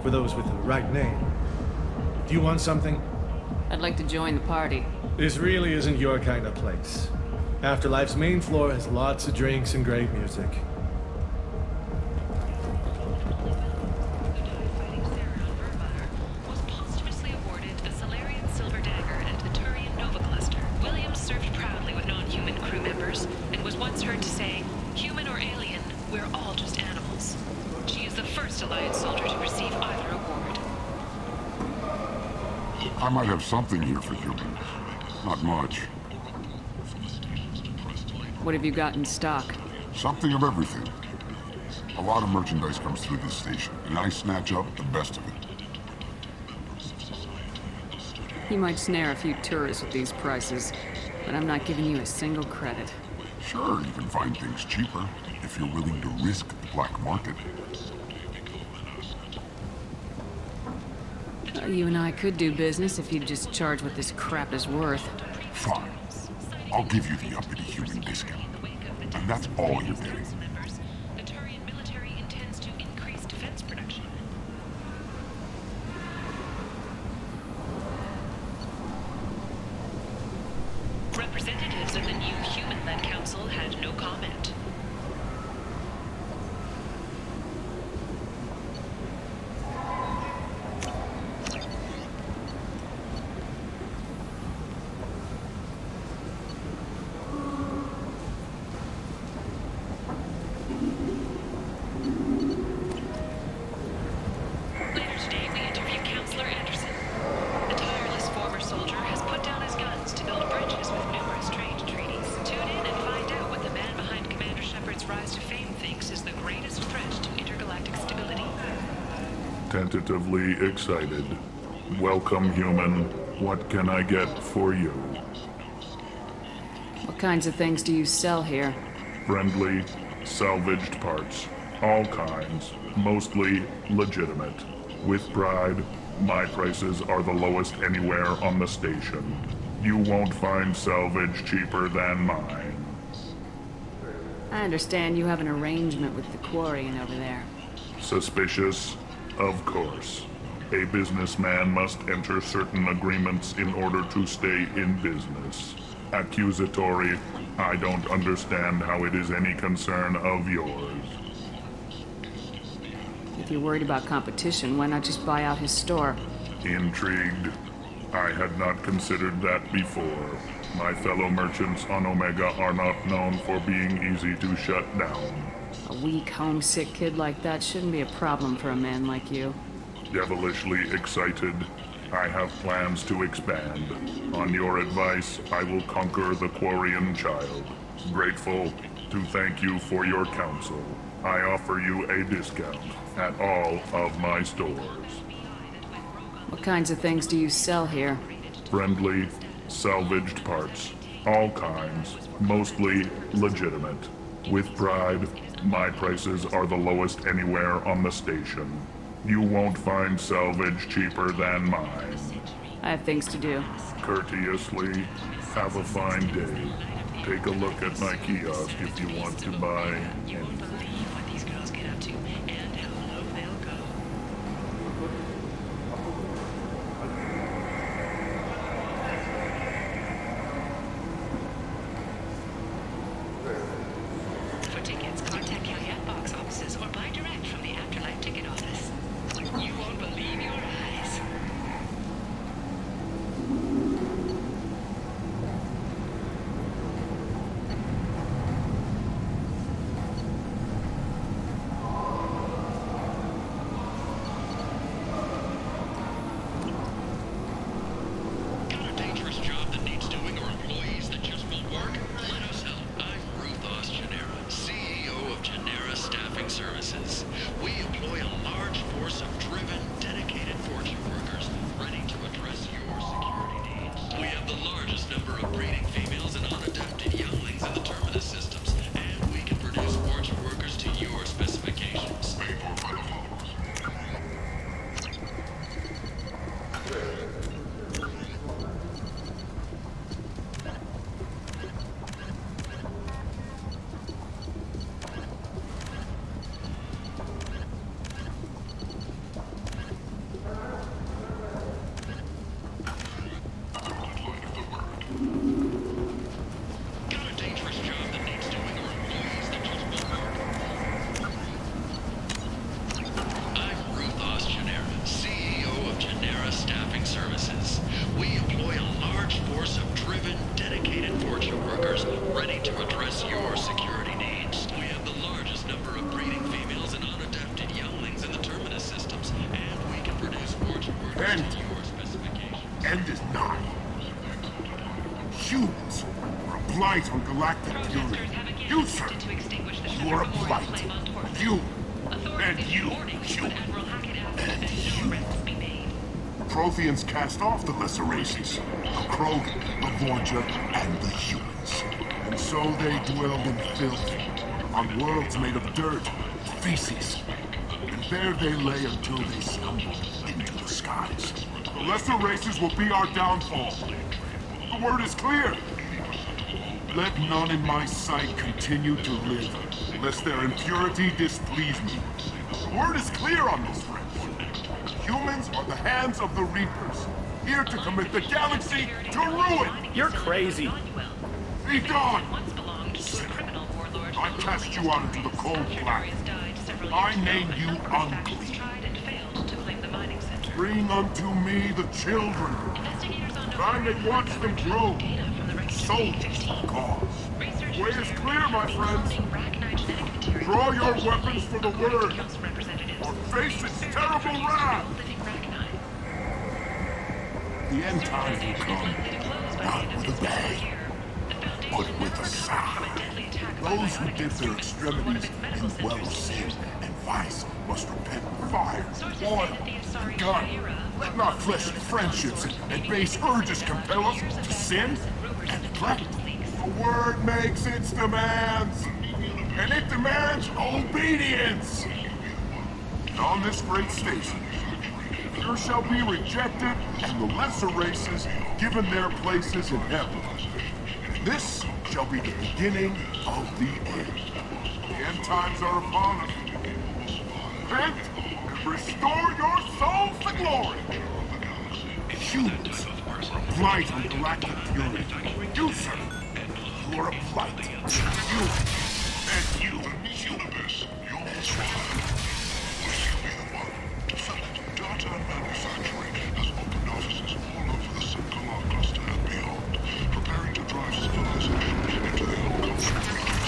For those with the right name. Do you want something? I'd like to join the party. This really isn't your kind of place. Afterlife's main floor has lots of drinks and great music. Was posthumously awarded the Solarian Silver Dagger and the Turian Nova Cluster. Williams served proudly with non-human crew members and was once heard to say, "Human or alien, we're all just animals." She is the first Alliance soldier to receive either award. I might have something here for humans. Not much. What have you got in stock? Something of everything. A lot of merchandise comes through this station, and I snatch up the best of it. You might snare a few tourists with these prices, but I'm not giving you a single credit. Sure, you can find things cheaper if you're willing to risk the black market. You and I could do business if you'd just charge what this crap is worth. Fine. I'll give you the uppity human discount. And that's all you're getting. The Turian military intends to increase defense production. Representatives of the new human-led council had no comment. Later today, we interview Counselor Anderson. The tireless former soldier has put down his guns to build bridges with numerous trade treaties. Tune in and find out what the man behind Commander Shepard's rise to fame thinks is the greatest threat to intergalactic stability. Tentatively excited. Welcome, human. What can I get for you? What kinds of things do you sell here? Friendly, salvaged parts. All kinds. Mostly legitimate. With pride, my prices are the lowest anywhere on the station. You won't find salvage cheaper than mine. I understand you have an arrangement with the Quarian over there. Suspicious? Of course. A businessman must enter certain agreements in order to stay in business. Accusatory, I don't understand how it is any concern of yours. If you're worried about competition, why not just buy out his store? Intrigued? I had not considered that before. My fellow merchants on Omega are not known for being easy to shut down. A weak, homesick kid like that shouldn't be a problem for a man like you. Devilishly excited. I have plans to expand. On your advice, I will conquer the Quarian child. Grateful to thank you for your counsel. I offer you a discount at all of my stores. What kinds of things do you sell here? Friendly, salvaged parts. All kinds. Mostly legitimate. With pride, my prices are the lowest anywhere on the station. You won't find salvage cheaper than mine. I have things to do. Courteously, have a fine day. Take a look at my kiosk if you want to buy anything. What these girls get up to and how low they'll go. For tickets, contact Caveat box offices or buy direct from the Afterlife ticket office. You won't believe your eyes. end is nigh. Humans are a blight on galactic purity. You, sir, you are a blight. You, and you, human. And you. The Protheans cast off the lesser races, the Krogan, the Vorja, and the humans. And so they dwelled in filth, on worlds made of dirt, feces. And there they lay until they stumbled into the skies. The lesser races will be our downfall. The word is clear. Let none in my sight continue to live, lest their impurity displease me. The word is clear on this, friends. Humans are the hands of the Reapers, here to commit the galaxy to ruin! You're crazy. Be gone! I cast you out into the cold black. I name you unclean. Bring unto me the children. I may watch them grow. Soldiers of the cause. The way is clear, my friends. Draw your weapons for the word, or face its terrible wrath. The end times will come, not with a bang, but with a sound. Those who dip their extremities in the well of sin and vice must repent with fire, oil, and gun. Let not fleshly friendships and base urges compel us to sin and neglect. The word makes its demands, and it demands obedience. And on this great station, there shall be rejected, and the lesser races given their places in heaven. And this shall be the beginning of the end. The end times are upon us. Repent and restore your souls to glory. Humans are a blight on galactic purity. You, sir, you are a blight. You, and you, universe, your swine. Will you be the one? In fact, data manufacturing has opened offices all over the Singular cluster and beyond, preparing to drive civilization into their uncomfortable regions.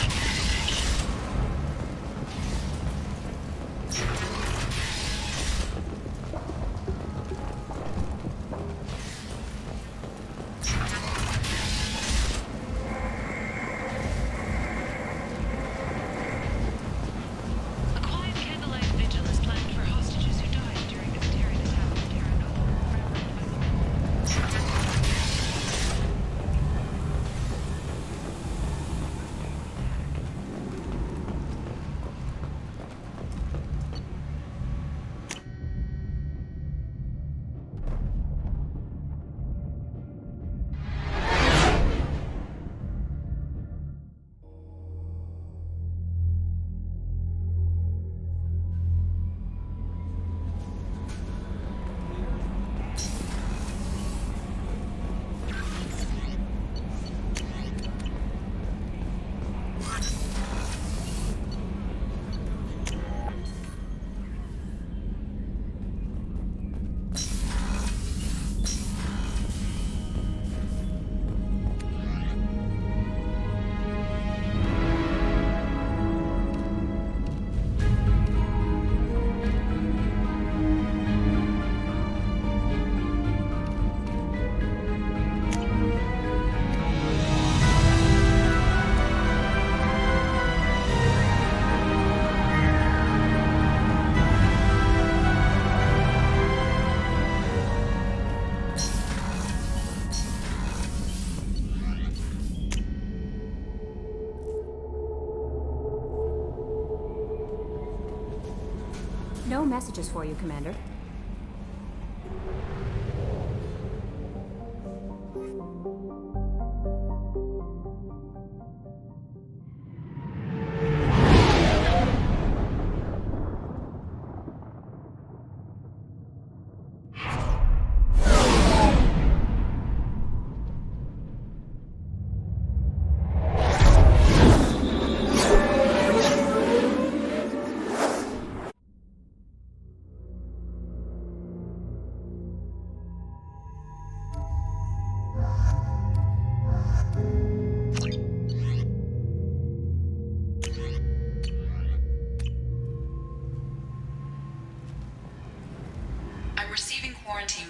No messages for you, Commander.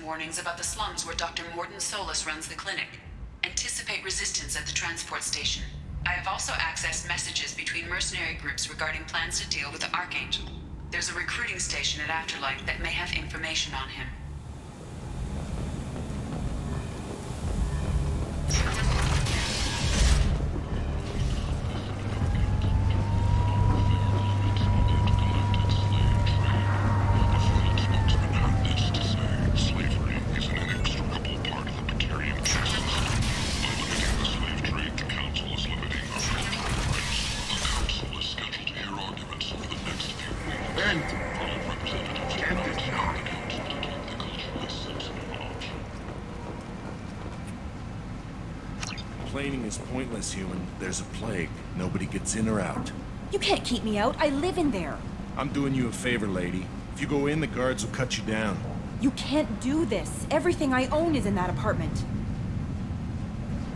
warnings about the slums where Dr. Morden Solus runs the clinic. Anticipate resistance at the transport station. I have also accessed messages between mercenary groups regarding plans to deal with the Archangel. There's a recruiting station at Afterlight that may have information on him. Complaining is pointless, human. There's a plague. Nobody gets in or out. You can't keep me out. I live in there. I'm doing you a favor, lady. If you go in, the guards will cut you down. You can't do this. Everything I own is in that apartment.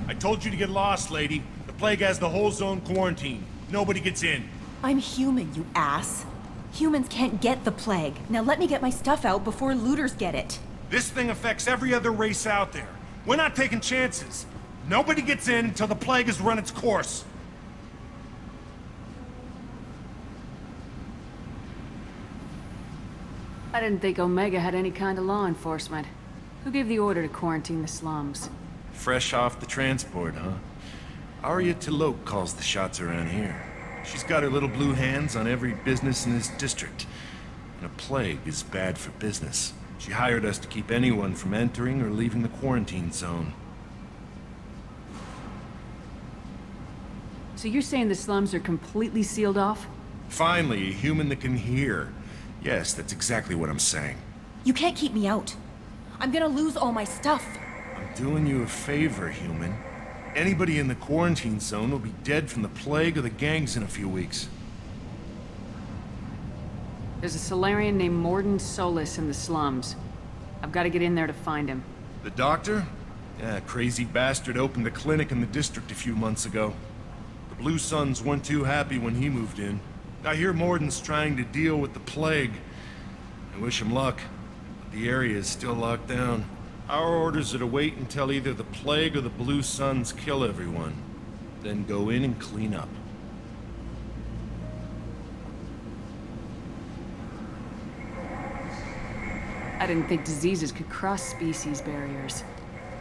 I told you to get lost, lady. The plague has the whole zone quarantined. Nobody gets in. I'm human, you ass. Humans can't get the plague. Now let me get my stuff out before looters get it. This thing affects every other race out there. We're not taking chances. Nobody gets in until the plague has run its course. I didn't think Omega had any kind of law enforcement. Who gave the order to quarantine the slums? Fresh off the transport, huh? Arya Tilok calls the shots around here. She's got her little blue hands on every business in this district. And a plague is bad for business. She hired us to keep anyone from entering or leaving the quarantine zone. So you're saying the slums are completely sealed off? Finally, a human that can hear. Yes, that's exactly what I'm saying. You can't keep me out. I'm gonna lose all my stuff. I'm doing you a favor, human. Anybody in the quarantine zone will be dead from the plague or the gangs in a few weeks. There's a Solarian named Morden Solus in the slums. I've got to get in there to find him. The doctor? Yeah, crazy bastard opened a clinic in the district a few months ago. The Blue Suns weren't too happy when he moved in. I hear Morden's trying to deal with the plague. I wish him luck, but the area is still locked down. Our orders are to wait until either the plague or the Blue Suns kill everyone, then go in and clean up. I didn't think diseases could cross species barriers.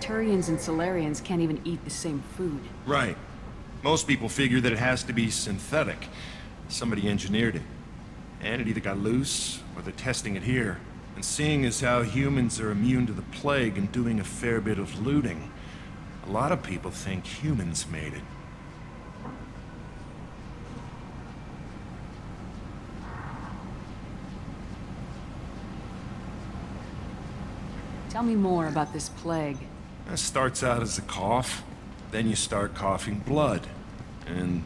Turians and Solarians can't even eat the same food. Right. Most people figure that it has to be synthetic. Somebody engineered it. And it either got loose, or they're testing it here. And seeing as how humans are immune to the plague and doing a fair bit of looting, a lot of people think humans made it. Tell me more about this plague. It starts out as a cough, then you start coughing blood. And,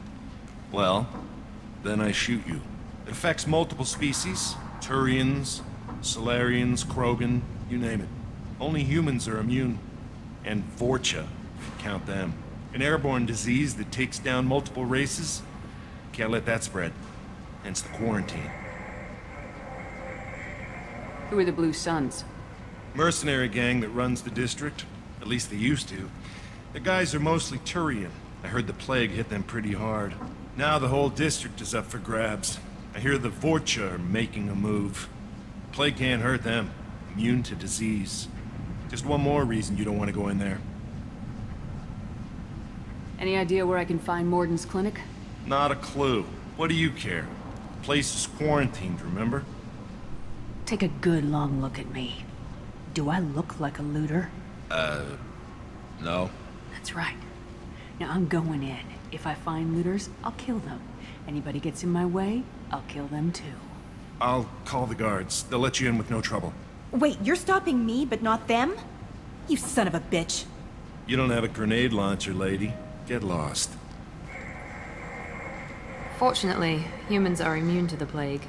well, then I shoot you. It affects multiple species. Turians, Solarians, Krogan, you name it. Only humans are immune. And Vorcha, if you count them. An airborne disease that takes down multiple races. Can't let that spread. Hence the quarantine. Who are the Blue Suns? Mercenary gang that runs the district. At least they used to. The guys are mostly Turian. I heard the plague hit them pretty hard. Now the whole district is up for grabs. I hear the Vorcha are making a move. Plague can't hurt them. Immune to disease. Just one more reason you don't want to go in there. Any idea where I can find Morden's clinic? Not a clue. What do you care? The place is quarantined, remember? Take a good long look at me. Do I look like a looter? No. That's right. Now I'm going in. If I find looters, I'll kill them. Anybody gets in my way, I'll kill them too. I'll call the guards. They'll let you in with no trouble. Wait, you're stopping me, but not them? You son of a bitch. You don't have a grenade launcher, lady. Get lost. Fortunately, humans are immune to the plague.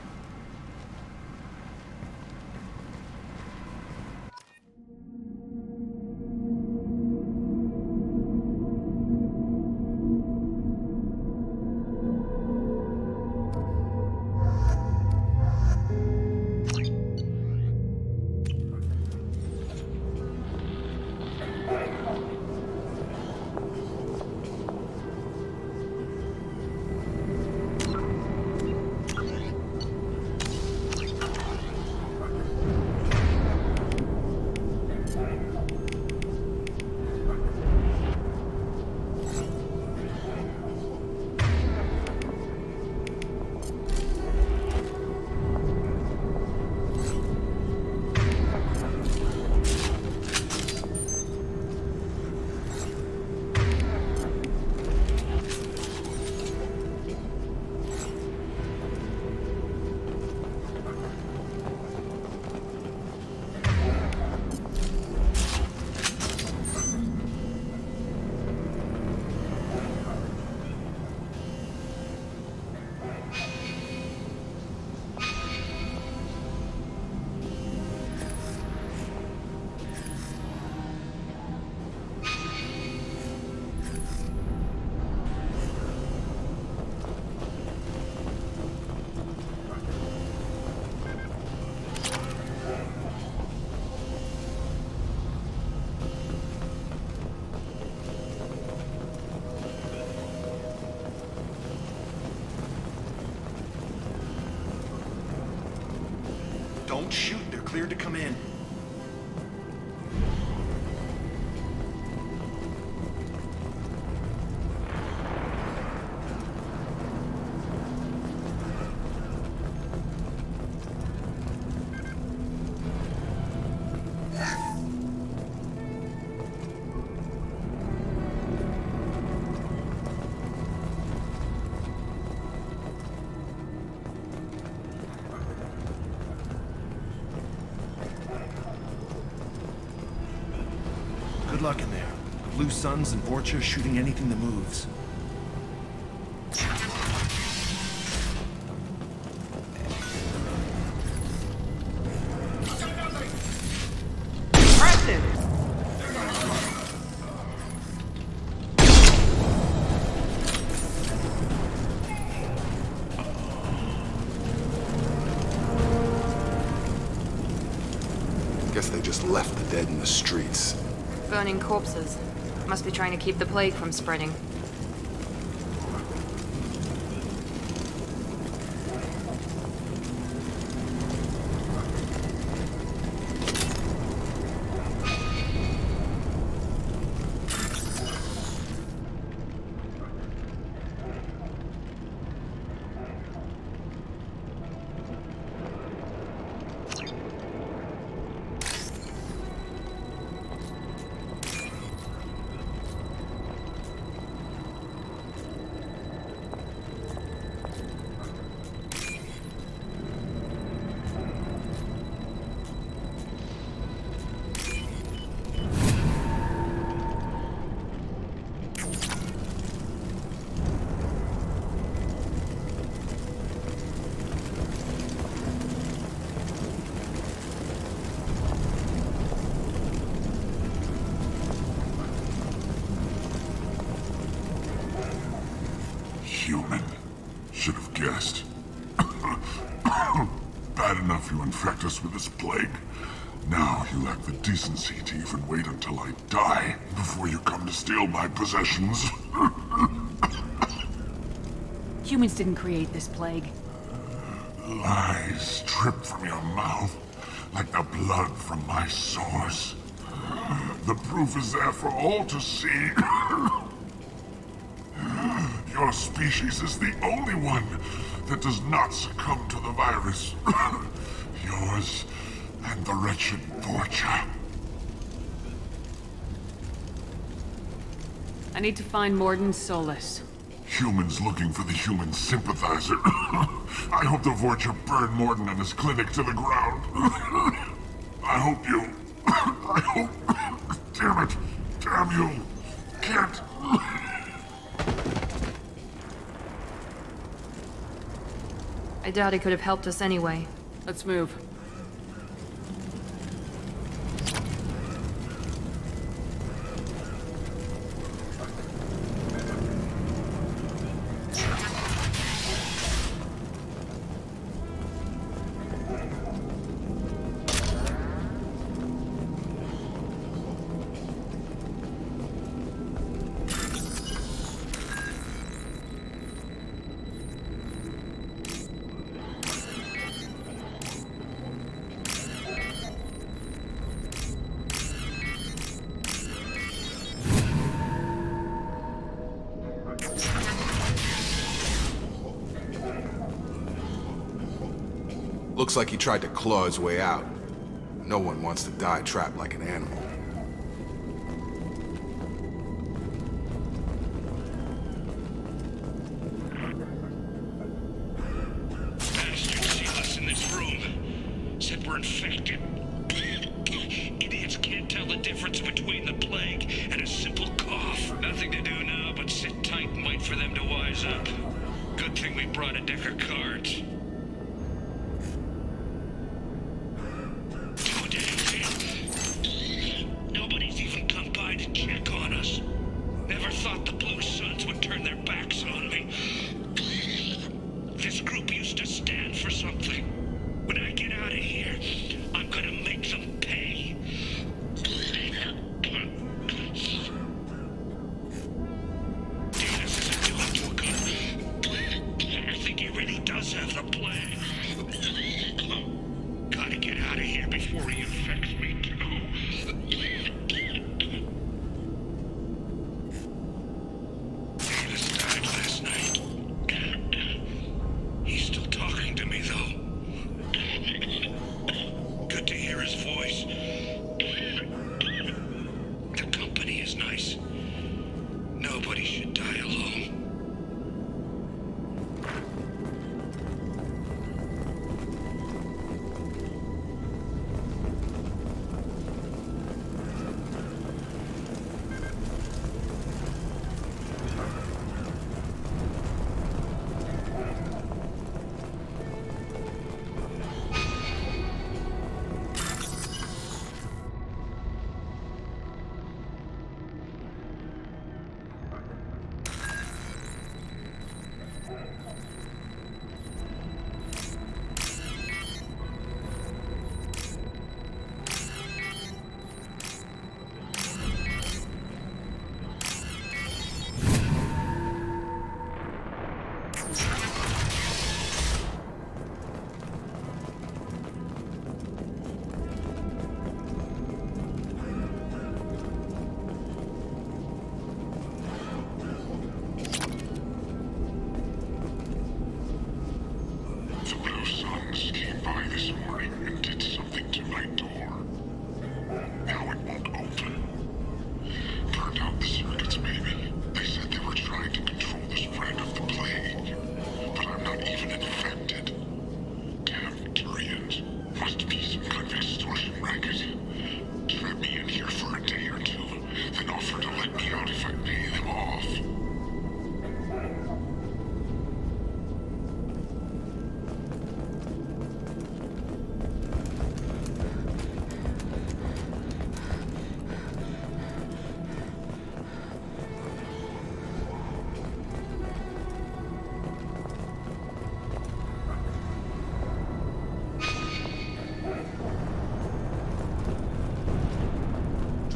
shoot. They're cleared to come in. Good luck in there. The Blue Suns and Vorcha shooting anything that moves. Guess they just left the dead in the streets. Burning corpses. Must be trying to keep the plague from spreading. Human. Should have guessed. Bad enough you infect us with this plague. Now you lack the decency to even wait until I die before you come to steal my possessions. Humans didn't create this plague. Lies drip from your mouth like the blood from my sores. The proof is there for all to see. Your species is the only one that does not succumb to the virus. Yours and the wretched Vorcha. I need to find Morden Solus. Humans looking for the human sympathizer. I hope the Vorcha burn Morden and his clinic to the ground. I hope you... I hope... Damn it. Damn you. Can't... I doubt he could have helped us anyway. Let's move. Looks like he tried to claw his way out. No one wants to die trapped like an animal. Bastards see us in this room. Said we're infected. Idiots can't tell the difference between the plague and a simple cough. Nothing to do now but sit tight and wait for them to wise up. Good thing we brought a deck of cards. Nobody's even come by to check on us. Never thought the Blue Suns would turn their backs on me. This group used to stand for something. When I get out of here, I'm gonna make them pay. Davis isn't doing too good. I think he really does have the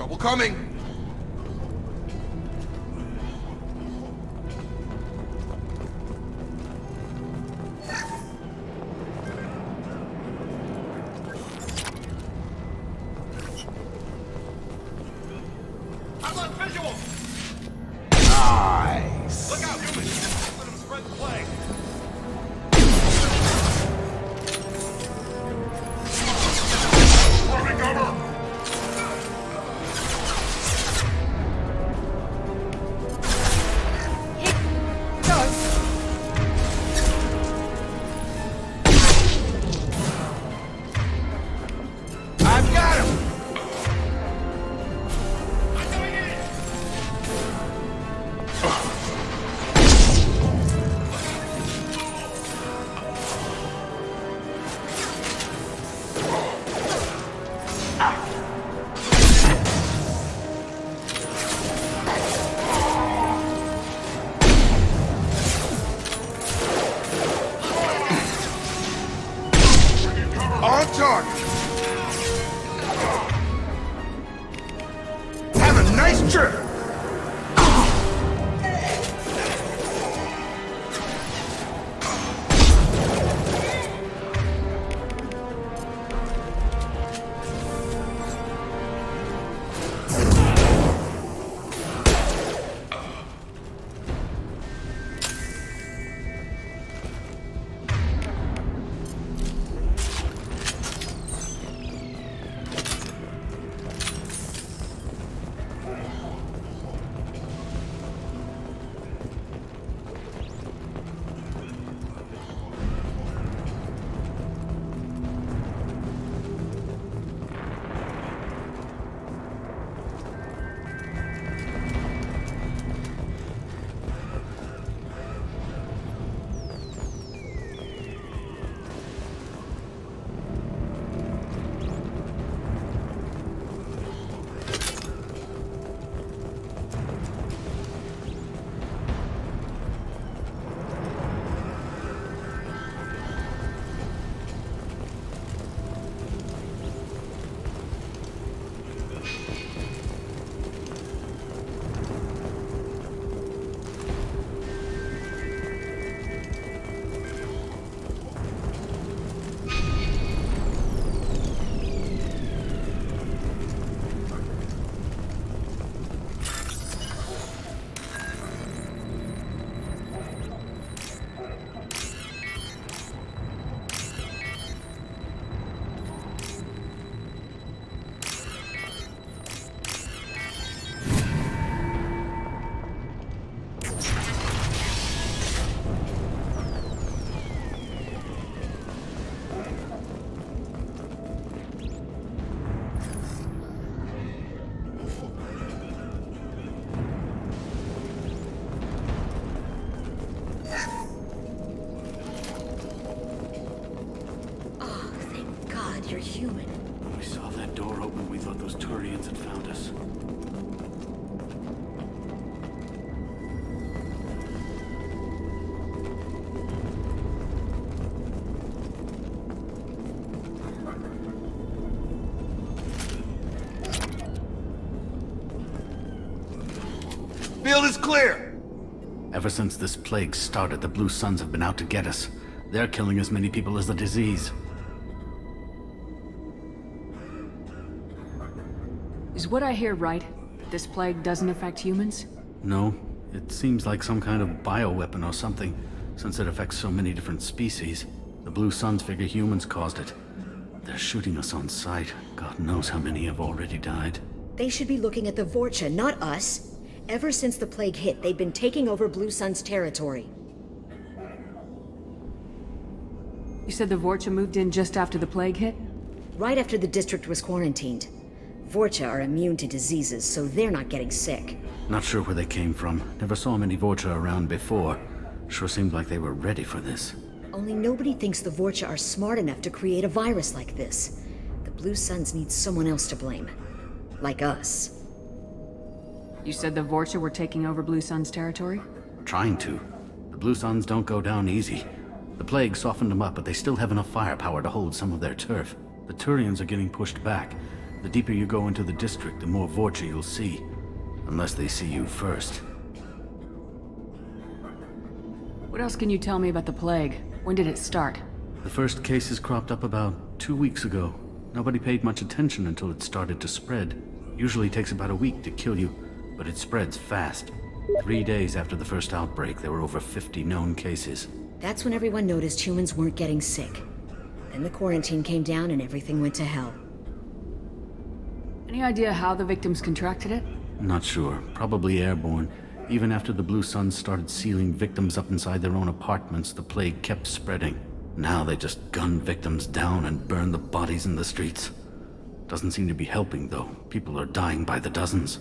Trouble coming! I'm on visual! Nice! Look out, humans! Let them spread the plague! Running cover! I've got him! On target! Have a nice trip! You're human. When we saw that door open, we thought those Turians had found us. Field is clear! Ever since this plague started, the Blue Suns have been out to get us. They're killing as many people as the disease. Is what I hear right? This plague doesn't affect humans? No, it seems like some kind of bioweapon or something, since it affects so many different species. The Blue Suns figure humans caused it. They're shooting us on sight. God knows how many have already died. They should be looking at the Vorcha, not us. Ever since the plague hit, they've been taking over Blue Sun's territory. You said the Vorcha moved in just after the plague hit? Right after the district was quarantined. Vorcha are immune to diseases, so they're not getting sick. Not sure where they came from. Never saw many Vorcha around before. Sure seemed like they were ready for this. Only nobody thinks the Vorcha are smart enough to create a virus like this. The Blue Suns need someone else to blame. Like us. You said the Vorcha were taking over Blue Sun's territory? Trying to. The Blue Suns don't go down easy. The plague softened them up, but they still have enough firepower to hold some of their turf. The Turians are getting pushed back, The deeper you go into the district, the more Vorcha you'll see. Unless they see you first. What else can you tell me about the plague? When did it start? The first cases cropped up about 2 weeks ago. Nobody paid much attention until it started to spread. Usually takes about a week to kill you, but it spreads fast. 3 days after the first outbreak, there were over 50 known cases. That's when everyone noticed humans weren't getting sick. Then the quarantine came down and everything went to hell. Any idea how the victims contracted it? Not sure. Probably airborne. Even after the Blue Suns started sealing victims up inside their own apartments, the plague kept spreading. Now they just gun victims down and burn the bodies in the streets. Doesn't seem to be helping, though. People are dying by the dozens.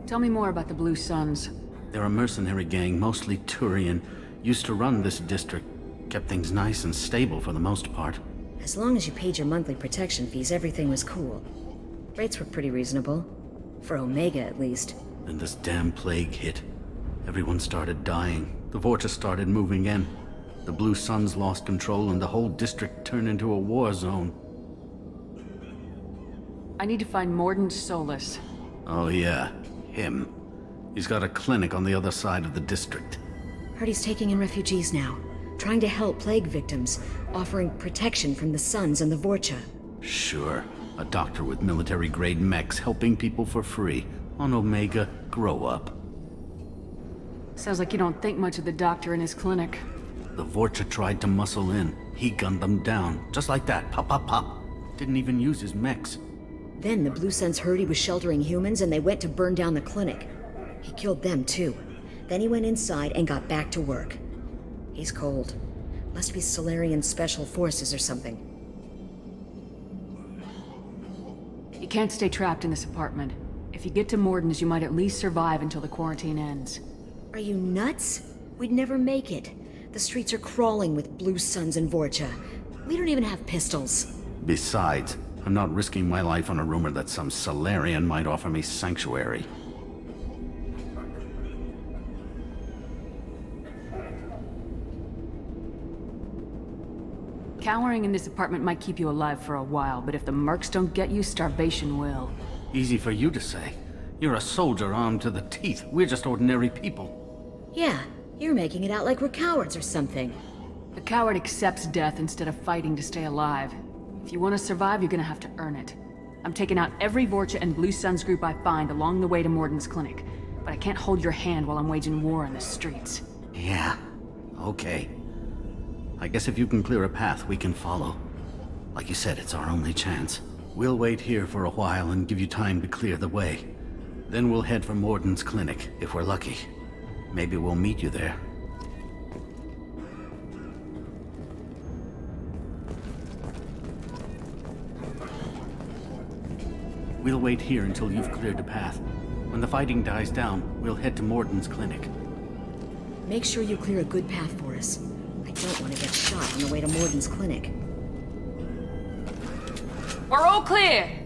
Tell me more about the Blue Suns. They're a mercenary gang, mostly Turian. Used to run this district. Kept things nice and stable for the most part. As long as you paid your monthly protection fees, everything was cool. Rates were pretty reasonable. For Omega, at least. Then this damn plague hit. Everyone started dying. The Vorcha started moving in. The Blue Suns lost control and the whole district turned into a war zone. I need to find Morden Solus. Oh yeah, him. He's got a clinic on the other side of the district. Heard he's taking in refugees now. Trying to help plague victims. Offering protection from the Suns and the Vorcha. Sure. A doctor with military-grade mechs helping people for free. On Omega, grow up. Sounds like you don't think much of the doctor and his clinic. The Vorcha tried to muscle in. He gunned them down. Just like that. Pop, pop, pop. Didn't even use his mechs. Then the Blue Suns heard he was sheltering humans and they went to burn down the clinic. He killed them too. Then he went inside and got back to work. He's cold. Must be Solarian Special Forces or something. You can't stay trapped in this apartment. If you get to Morden's, you might at least survive until the quarantine ends. Are you nuts? We'd never make it. The streets are crawling with Blue Suns and Vorcha. We don't even have pistols. Besides, I'm not risking my life on a rumor that some Solarian might offer me sanctuary. Cowering in this apartment might keep you alive for a while, but if the mercs don't get you, starvation will. Easy for you to say. You're a soldier armed to the teeth. We're just ordinary people. Yeah, you're making it out like we're cowards or something. A coward accepts death instead of fighting to stay alive. If you want to survive, you're gonna have to earn it. I'm taking out every Vorcha and Blue Suns group I find along the way to Morden's clinic, but I can't hold your hand while I'm waging war in the streets. Yeah, okay. I guess if you can clear a path, we can follow. Like you said, it's our only chance. We'll wait here for a while and give you time to clear the way. Then we'll head for Morden's clinic, if we're lucky. Maybe we'll meet you there. We'll wait here until you've cleared a path. When the fighting dies down, we'll head to Morden's clinic. Make sure you clear a good path for us. I don't want to get shot on the way to Morden's clinic. We're all clear!